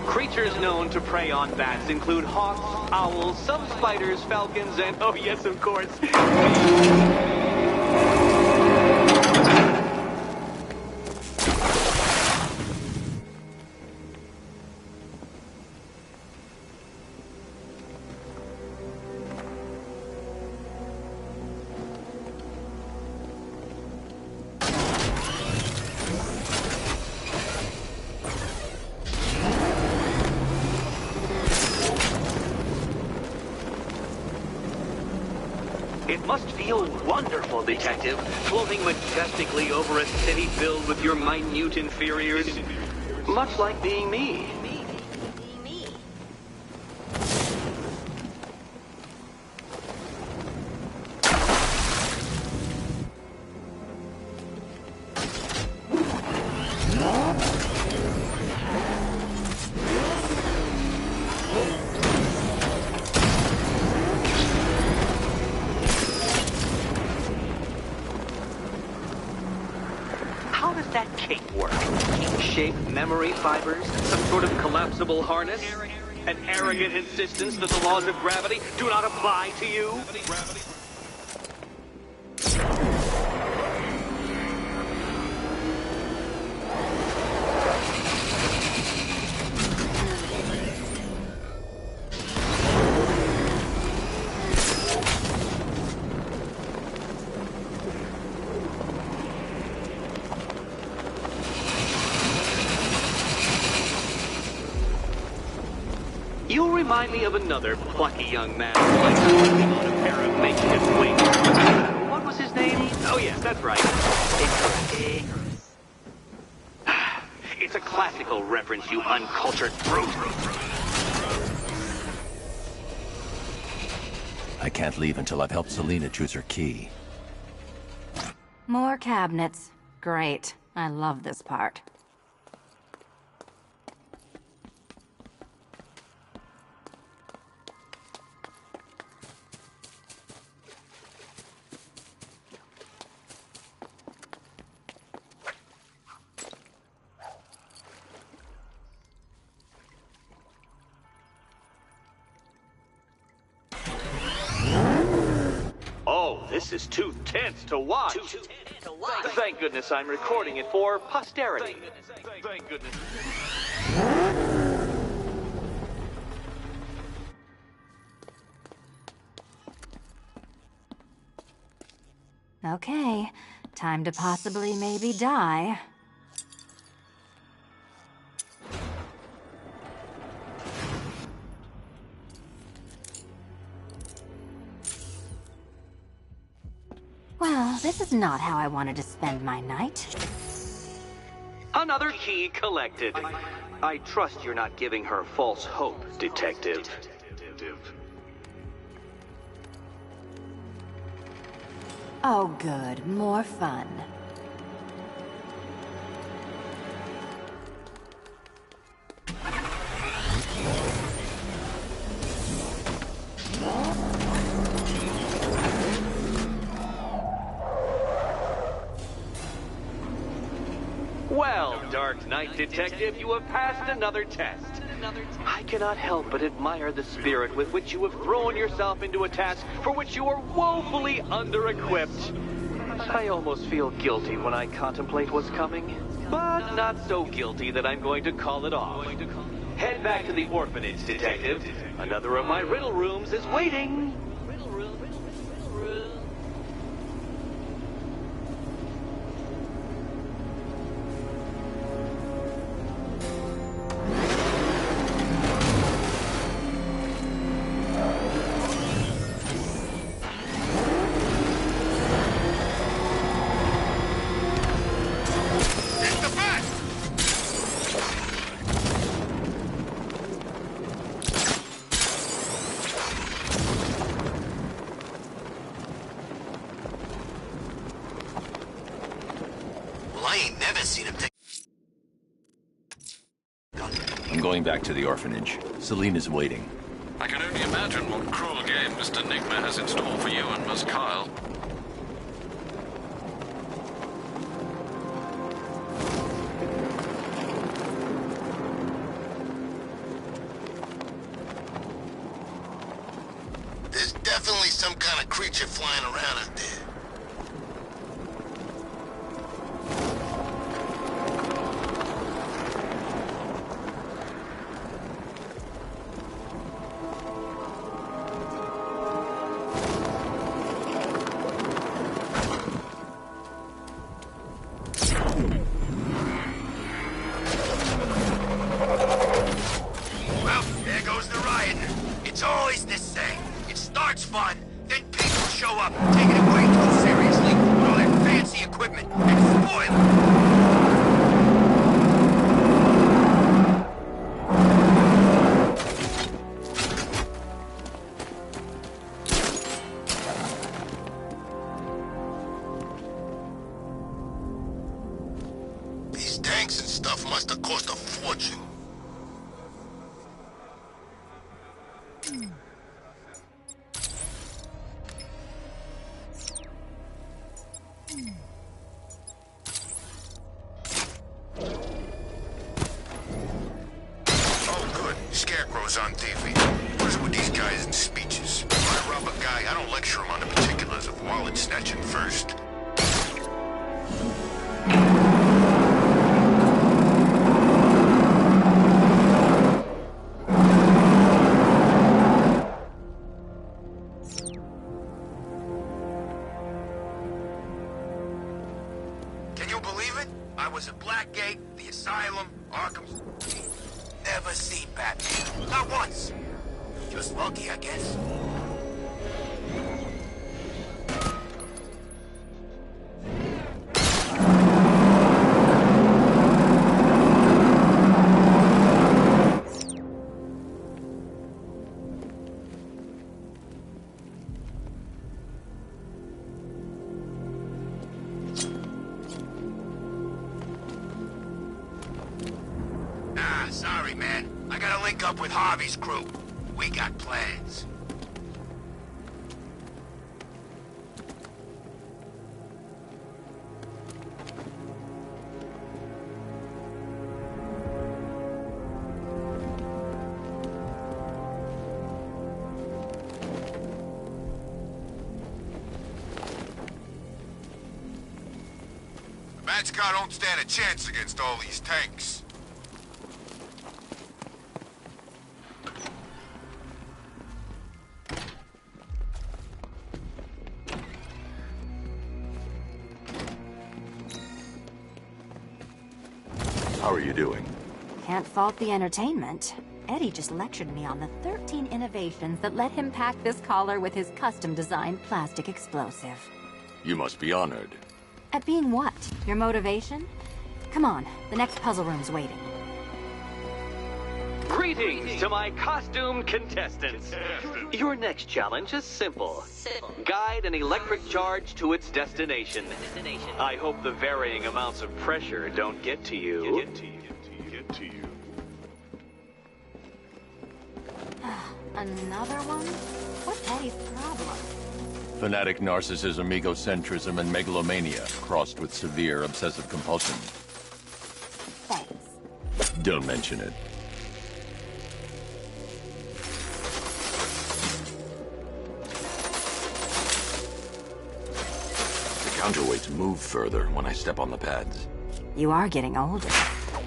Creatures known to prey on bats include hawks, owls, some spiders, falcons, and, oh yes, of course, It must feel wonderful, Detective, floating majestically over a city filled with your minute inferiors. Much like being me. How does that cape work? Shape memory fibers? Some sort of collapsible harness? An arrogant insistence that the laws of gravity do not apply to you? You remind me of another plucky young man who likes working on a pair of makeshift wings. What was his name? Oh yes, that's right. It's a classical reference, you uncultured brute. I can't leave until I've helped Selina choose her key. More cabinets. Great. I love this part. This is too tense to watch. Thank goodness I'm recording it for posterity. Thank goodness. Okay, time to possibly maybe die. Well, this is not how I wanted to spend my night. Another key collected. I trust you're not giving her false hope, Detective. Oh, good. More fun. Well, Dark Knight Detective, you have passed another test. I cannot help but admire the spirit with which you have thrown yourself into a task for which you are woefully under-equipped. I almost feel guilty when I contemplate what's coming, but not so guilty that I'm going to call it off. Head back to the orphanage, Detective. Another of my riddle rooms is waiting. I'm going back to the orphanage. Celine is waiting. I can only imagine what cruel game Mr. Nigma has in store for you and Miss Kyle. There's definitely some kind of creature flying around out there. Well, there goes the riot. It's always this thing. It starts fun, then people show up, taking it way too seriously with all that fancy equipment, and spoil it. These tanks and stuff must have cost a fortune. Oh, good. Scarecrow's on TV. What is it with these guys and speeches? If I rob a guy, I don't lecture him on the particulars of wallet snatching first. Can you believe it? I was at Blackgate, the Asylum, Arkham. Never seen Batman. Not once. Just lucky, I guess. Sorry, man. I gotta link up with Harvey's crew. We got plans. Bad Scott don't stand a chance against all these tanks. How are you doing? Can't fault the entertainment. Eddie just lectured me on the 13 innovations that let him pack this collar with his custom-designed plastic explosive. You must be honored. At being what? Your motivation? Come on, the next puzzle room's waiting. Greetings to my costumed contestants. Your next challenge is simple. Guide an electric charge to its destination. I hope the varying amounts of pressure don't get to you. Another one? What's Eddie's problem? Fanatic narcissism, egocentrism, and megalomania, crossed with severe obsessive compulsion. Thanks. Don't mention it. The counterweights move further when I step on the pads. You are getting older.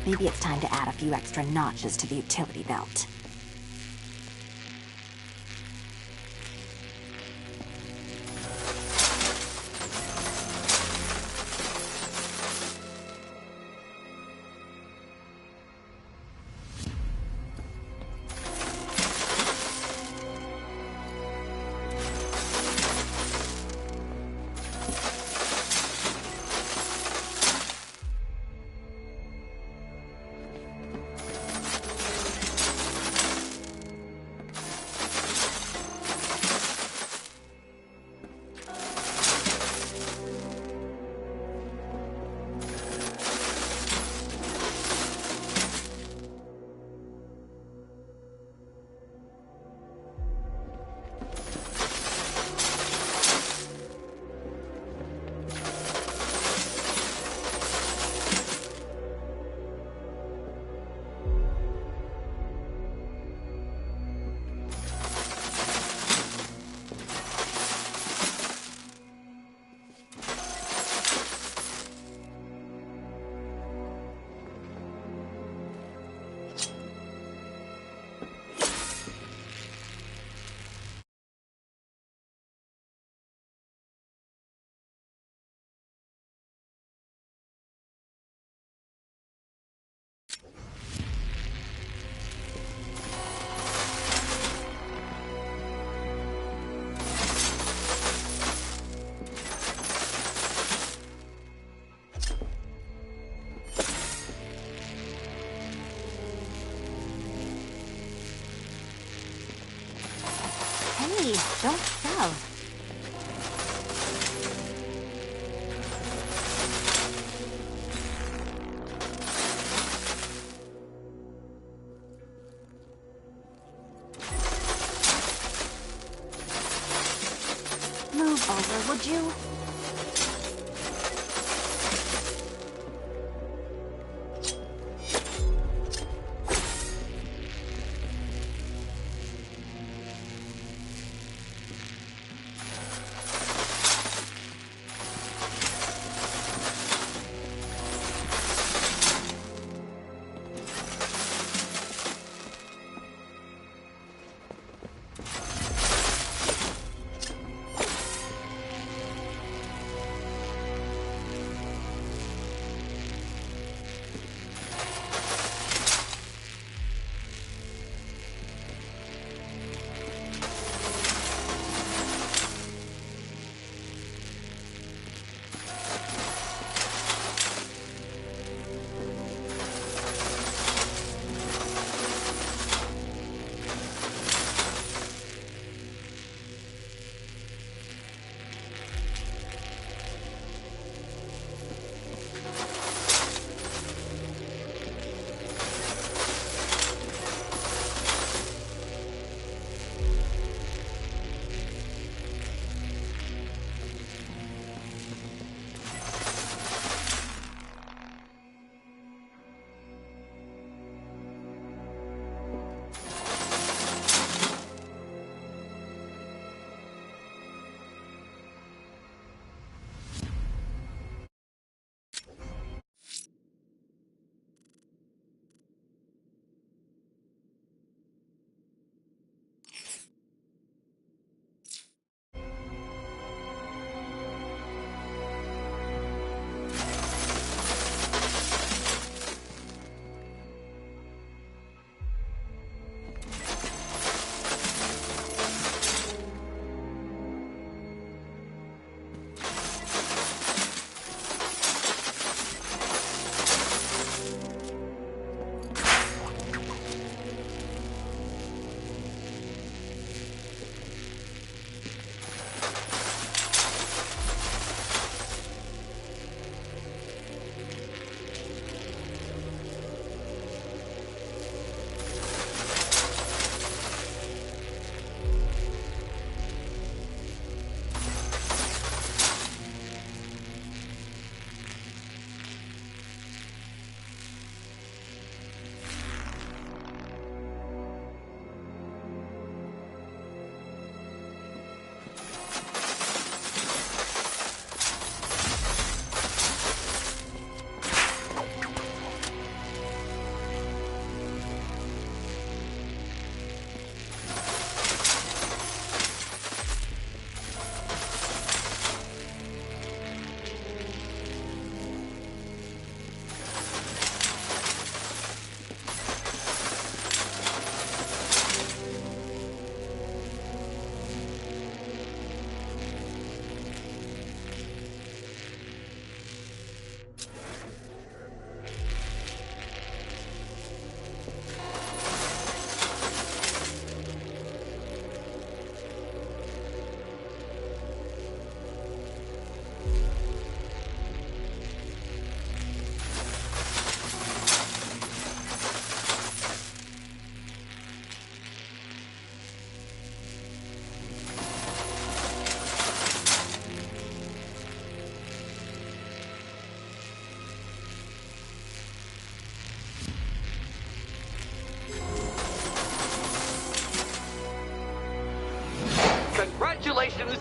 Maybe it's time to add a few extra notches to the utility belt. Hey, don't shove. Move over, would you?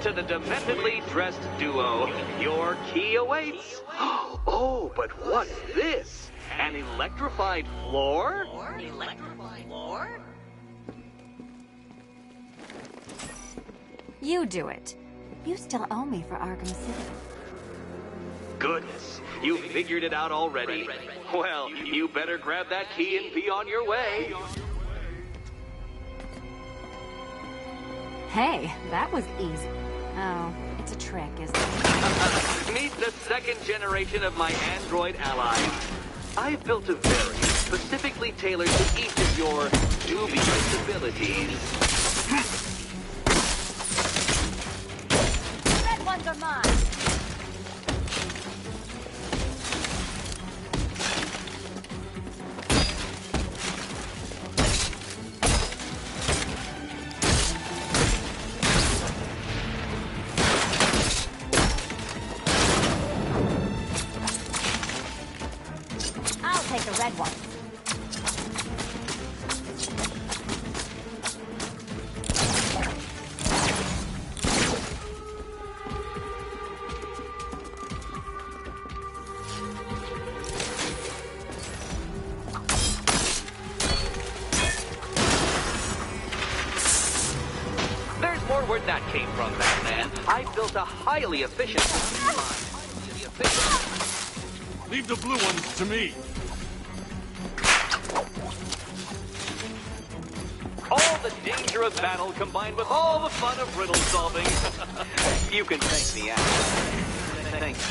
to the dementedly dressed duo. Your key awaits. Oh, but what's this? An electrified floor? Electrified floor? You do it. You still owe me for Arkham City. Goodness, you figured it out already. Well, you better grab that key and be on your way. Hey, that was easy. Oh, it's a trick, isn't it? Meet the second generation of my android allies. I've built a variant specifically tailored to each of your dubious abilities. Red ones are mine. I'll take the red one. There's more where that came from, Batman. I built a highly efficient... Leave the blue ones to me. All the danger of battle combined with all the fun of riddle solving. You can thank me after. Thank you.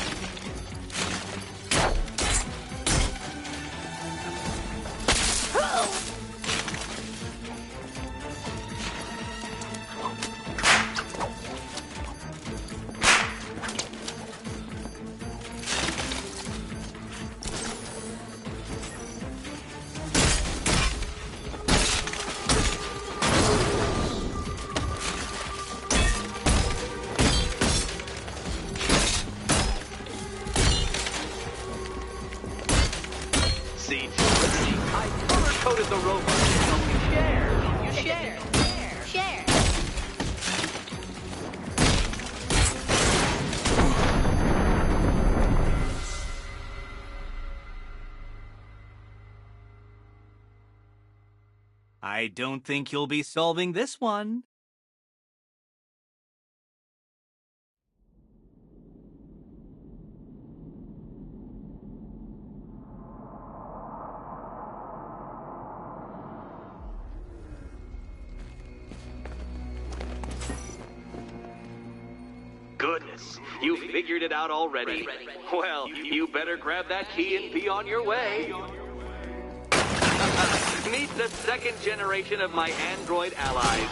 See, I color-coded the robot to help you share. You share. Share. I don't think you'll be solving this one. Goodness, you figured it out already. Well, you better grab that key and be on your way. Meet the second generation of my android allies.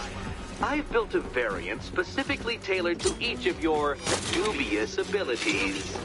I've built a variant specifically tailored to each of your dubious abilities.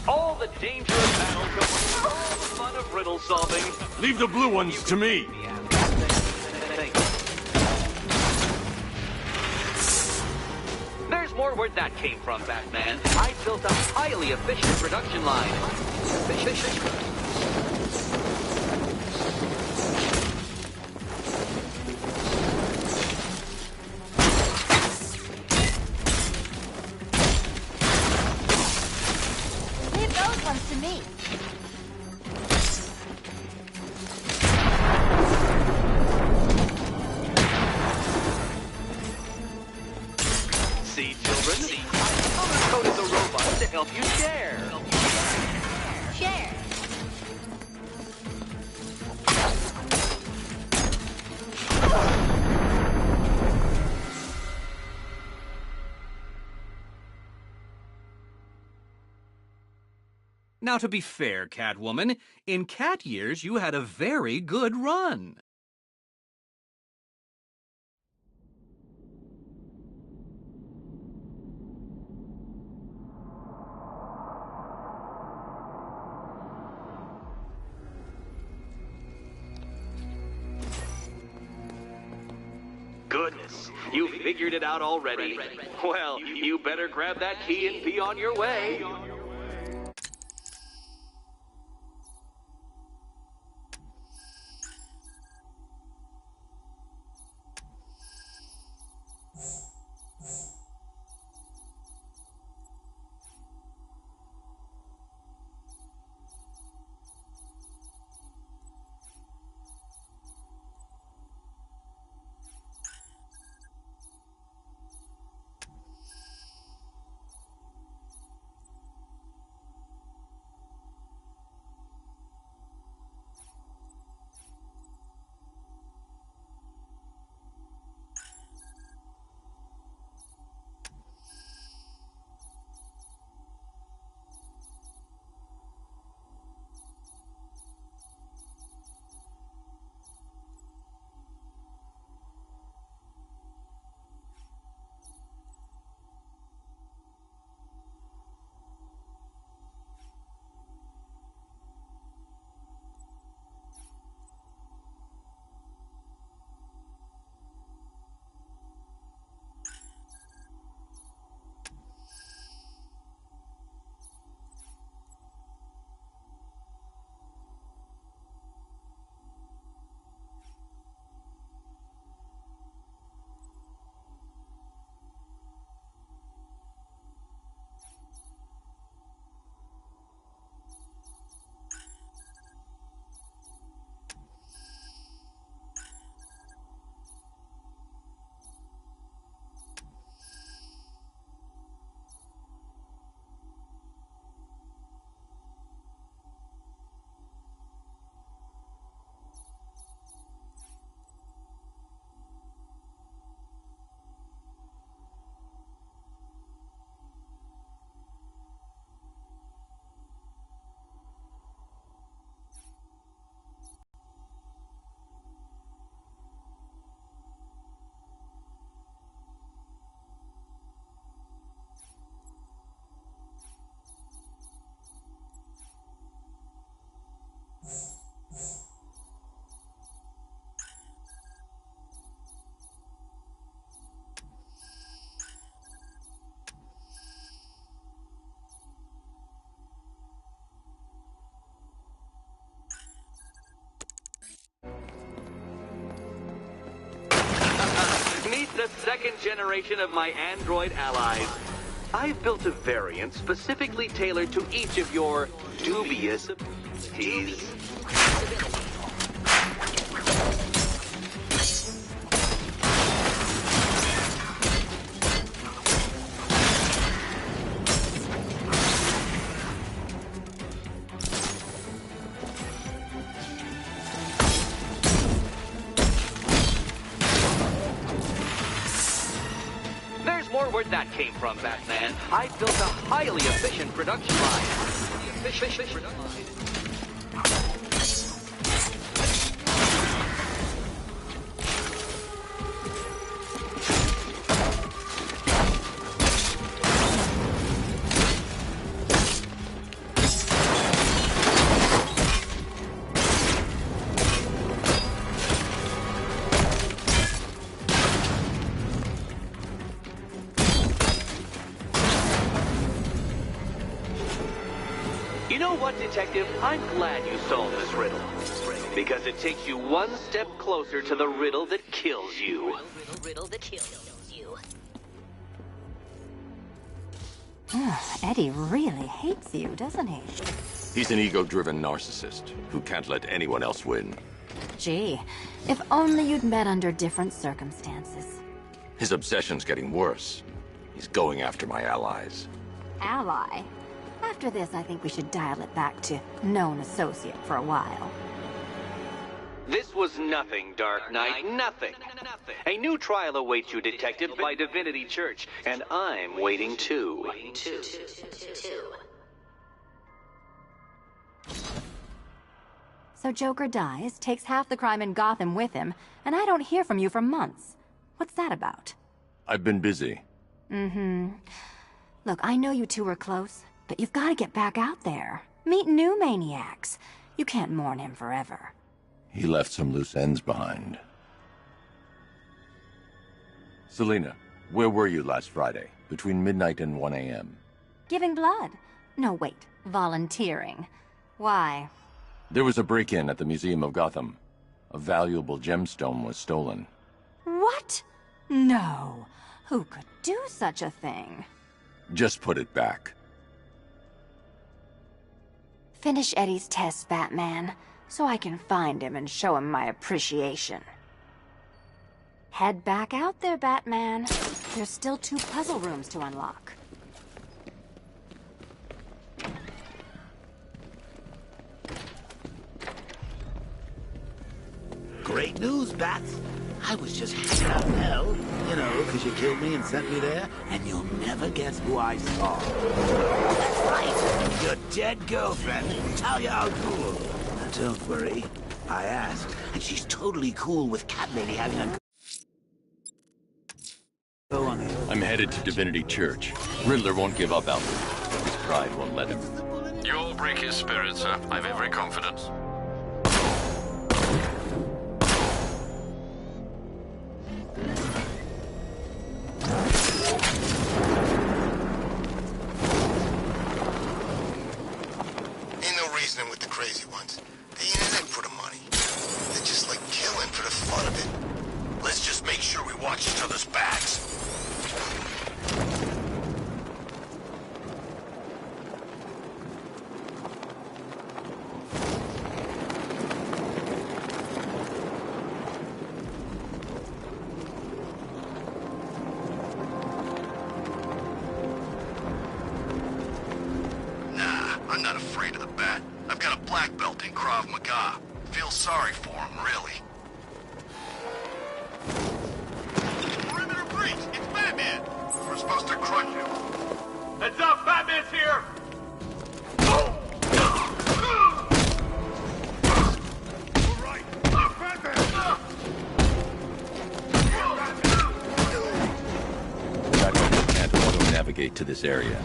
All the danger of battle comes with all the fun of riddle solving. Leave the blue ones to me. There's more where that came from, Batman. I built a highly efficient production line. Leave those ones to me. See, children? I color-coded the robot to help you share. Share. Now, to be fair, Catwoman, in cat years you had a very good run. goodness. You figured it out already. Well, you better grab that key and be on your way. Meet the second generation of my android allies. I've built a variant specifically tailored to each of your dubious abilities. Where that came from, Batman. I built a highly efficient production line. You know what, Detective? I'm glad you solved this riddle. Because it takes you one step closer to the riddle that kills you. Riddle that kills you. Eddie really hates you, doesn't he? He's an ego-driven narcissist who can't let anyone else win. Gee, if only you'd met under different circumstances. His obsession's getting worse. He's going after my allies. Ally? After this, I think we should dial it back to known associate for a while. This was nothing, Dark Knight, nothing. A new trial awaits you, Detective, by Divinity Church, and I'm waiting too. So Joker dies, takes half the crime in Gotham with him, and I don't hear from you for months. What's that about? I've been busy. Look, I know you two were close, but you've got to get back out there. Meet new maniacs. You can't mourn him forever. He left some loose ends behind. Selena, where were you last Friday, between midnight and 1 a.m.? Giving blood. No, wait. Volunteering. Why? There was a break-in at the Museum of Gotham. A valuable gemstone was stolen. What? No. Who could do such a thing? Just put it back. Finish Eddie's test, Batman, so I can find him and show him my appreciation. Head back out there, Batman. There's still 2 puzzle rooms to unlock. Great news, Bats. I was just hanging out in hell, you know, because you killed me and sent me there, and you'll never guess who I saw. That's right, your dead girlfriend, Talia al Ghul. Now, don't worry, I asked, and she's totally cool with Cat Lady having a go on the... I'm headed to Divinity Church. Riddler won't give up, Alfred. His pride won't let him. You'll break his spirit, sir. I've every confidence. With the crazy ones. They ain't in it for the money. They just like killing for the fun of it. Let's just make sure we watch each other's backs. Nah, I'm not afraid of the bat. I've got a black belt in Krav Maga. Feel sorry for him, really. Perimeter breach! It's Batman! We're supposed to crush him. Heads up! Batman's here! Batman can't auto-navigate to this area.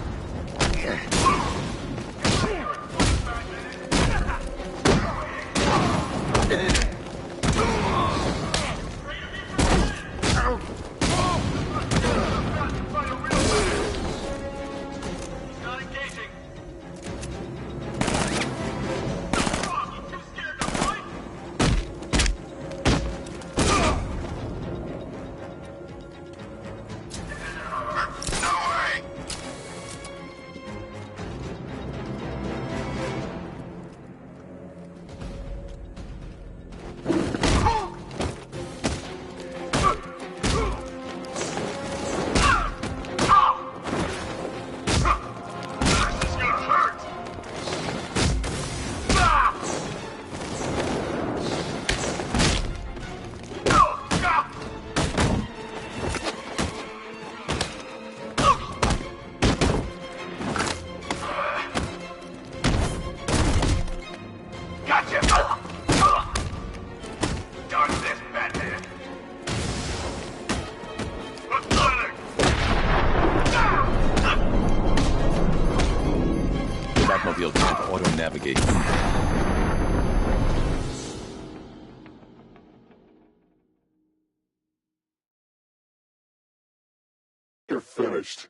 Batmobile can't auto-navigate. You're finished.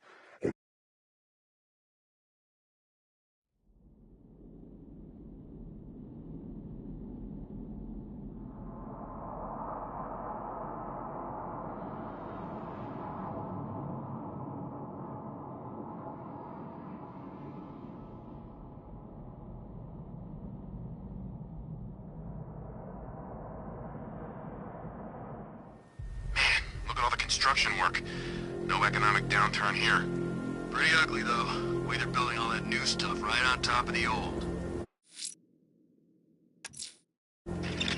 Construction work. No economic downturn here. Pretty ugly, though. The way they're building all that new stuff right on top of the old.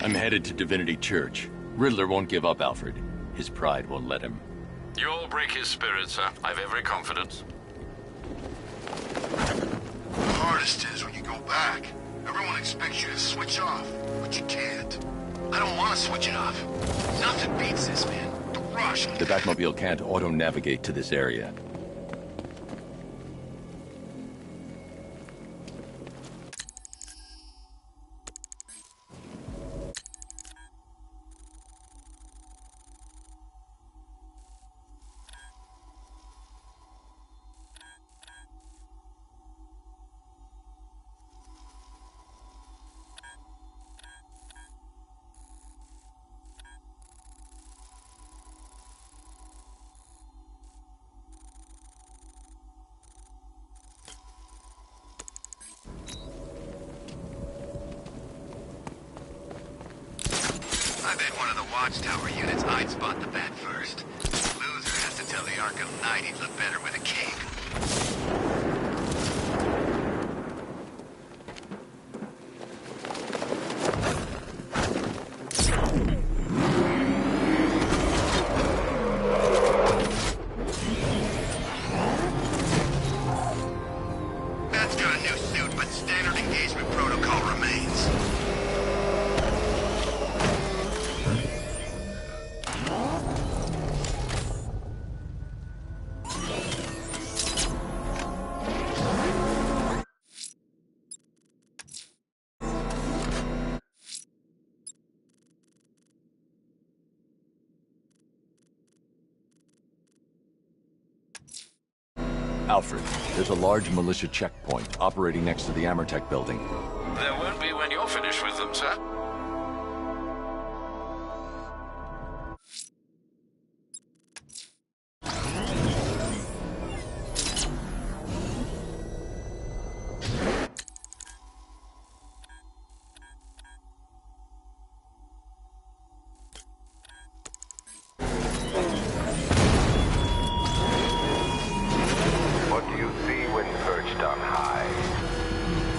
I'm headed to Divinity Church. Riddler won't give up, Alfred. His pride won't let him. You'll break his spirit, sir. I've every confidence. The hardest is when you go back. Everyone expects you to switch off, but you can't. I don't want to switch it off. Nothing beats this, man. Rush. The Batmobile can't auto-navigate to this area. watchtower units, I'd spot the bat first. Loser has to tell the Arkham Knight he'd look better with a cape. Bat's got a new suit, but standard engagement protocol remains. Alfred, there's a large militia checkpoint operating next to the Amertech building. There won't be when you're finished with them, sir. What do you see when perched on high?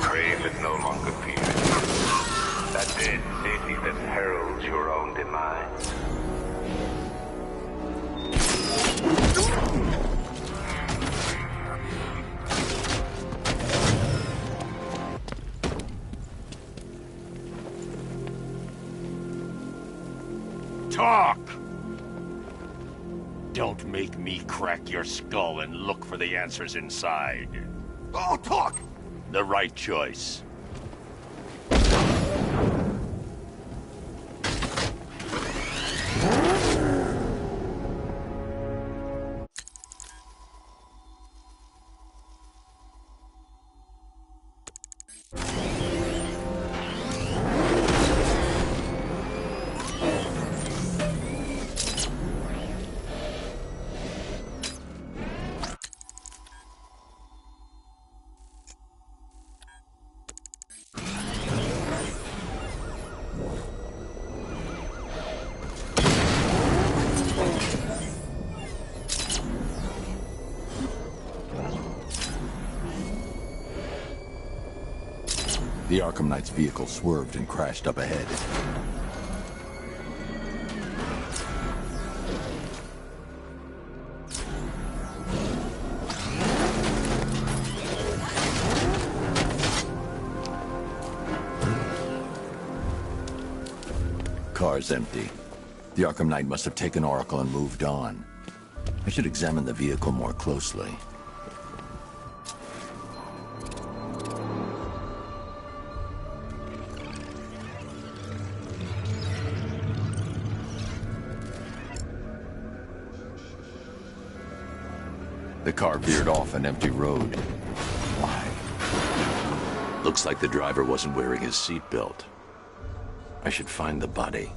Crave is no longer feared. That dead city that heralds your own demise. Talk! Don't make me crack your skull and look for the answers inside. Oh, talk! The right choice. The Arkham Knight's vehicle swerved and crashed up ahead. Car's empty. The Arkham Knight must have taken Oracle and moved on. I should examine the vehicle more closely. The car veered off an empty road. Why? Looks like the driver wasn't wearing his seatbelt. I should find the body.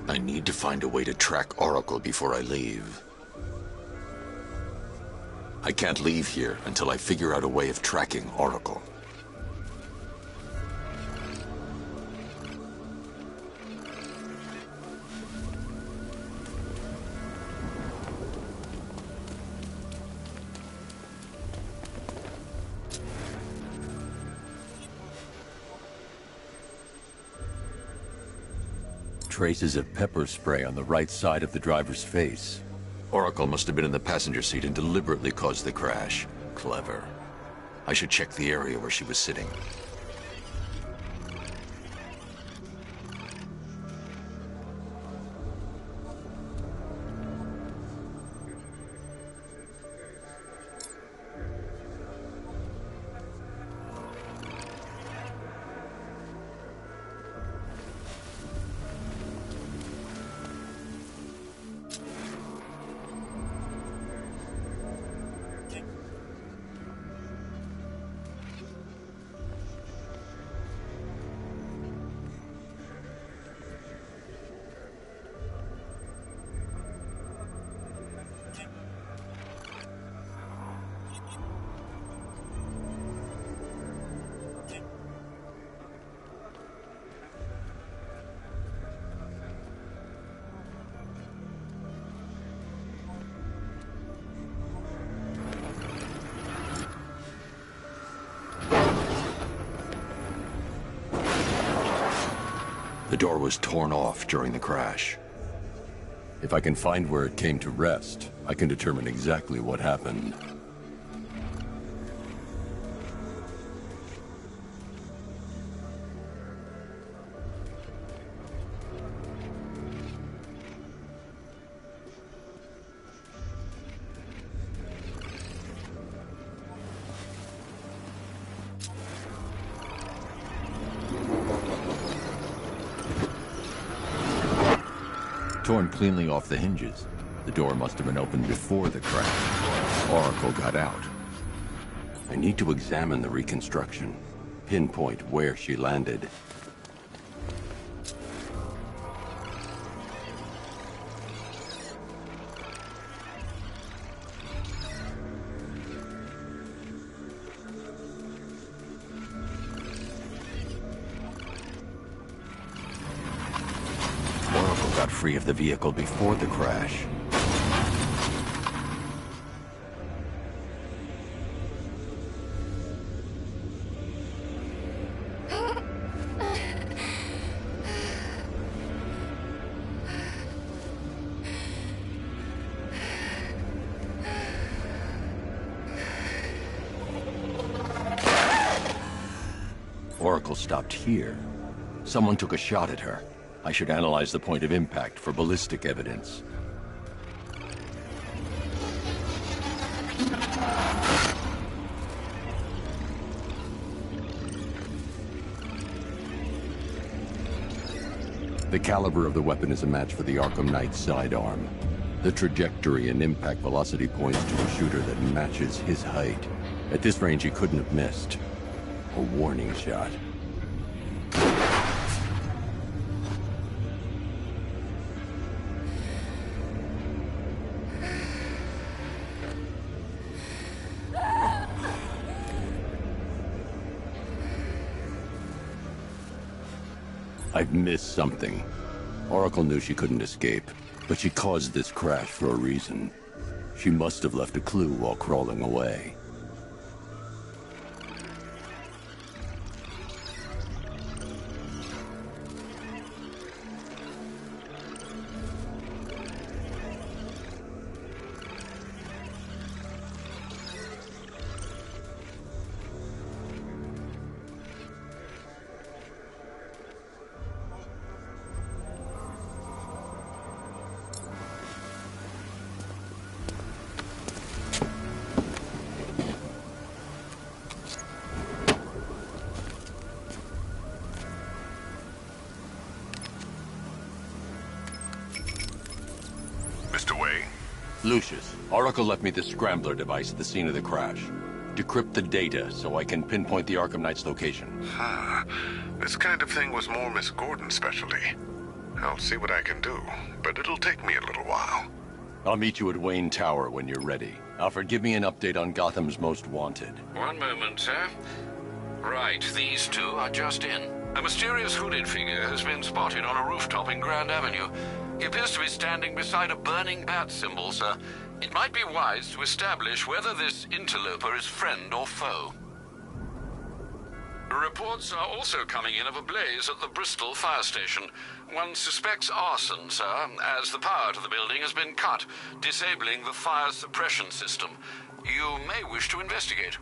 I need to find a way to track Oracle before I leave. I can't leave here until I figure out a way of tracking Oracle. Traces of pepper spray on the right side of the driver's face. Oracle must have been in the passenger seat and deliberately caused the crash. Clever. I should check the area where she was sitting. The door was torn off during the crash. If I can find where it came to rest, I can determine exactly what happened. Torn cleanly off the hinges. The door must have been opened before the crash. Oracle got out. I need to examine the reconstruction, pinpoint where she landed. Got free of the vehicle before the crash. Oracle stopped here. Someone took a shot at her. I should analyze the point of impact for ballistic evidence. The caliber of the weapon is a match for the Arkham Knight's sidearm. The trajectory and impact velocity points to a shooter that matches his height. At this range, he couldn't have missed. A warning shot. I've missed something. Oracle knew she couldn't escape, but she caused this crash for a reason. She must have left a clue while crawling away. Lucius, Oracle left me the scrambler device at the scene of the crash. Decrypt the data so I can pinpoint the Arkham Knight's location. This kind of thing was more Miss Gordon's specialty. I'll see what I can do, but it'll take me a little while. I'll meet you at Wayne Tower when you're ready. Alfred, give me an update on Gotham's Most Wanted. One moment, sir. Right, these two are just in. A mysterious hooded figure has been spotted on a rooftop in Grand Avenue. He appears to be standing beside a burning bat symbol, sir. It might be wise to establish whether this interloper is friend or foe. Reports are also coming in of a blaze at the Bristol fire station. One suspects arson, sir, as the power to the building has been cut, disabling the fire suppression system. You may wish to investigate.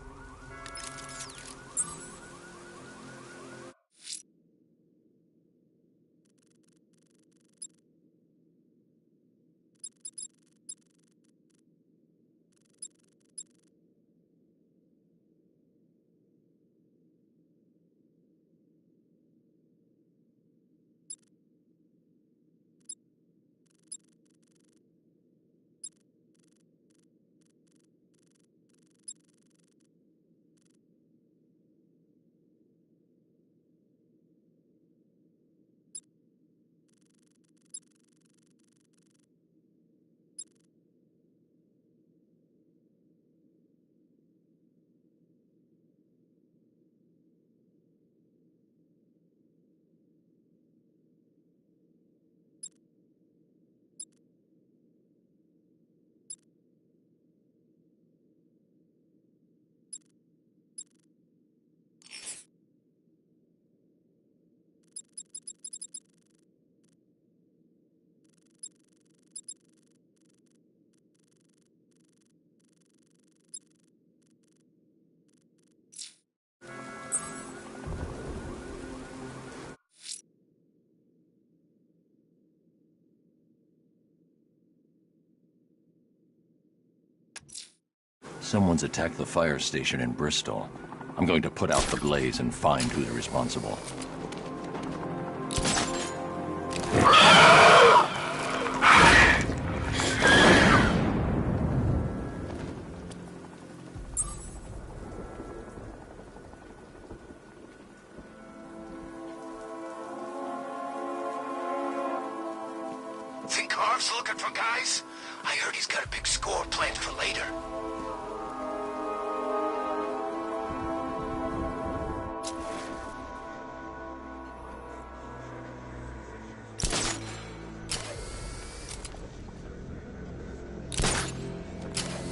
Someone's attacked the fire station in Bristol. I'm going to put out the blaze and find who's responsible. Think Harv's looking for guys? I heard he's got a big score planned for later.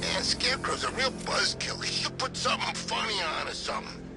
Man, Scarecrow's a real buzzkill. He should put something funny on or something.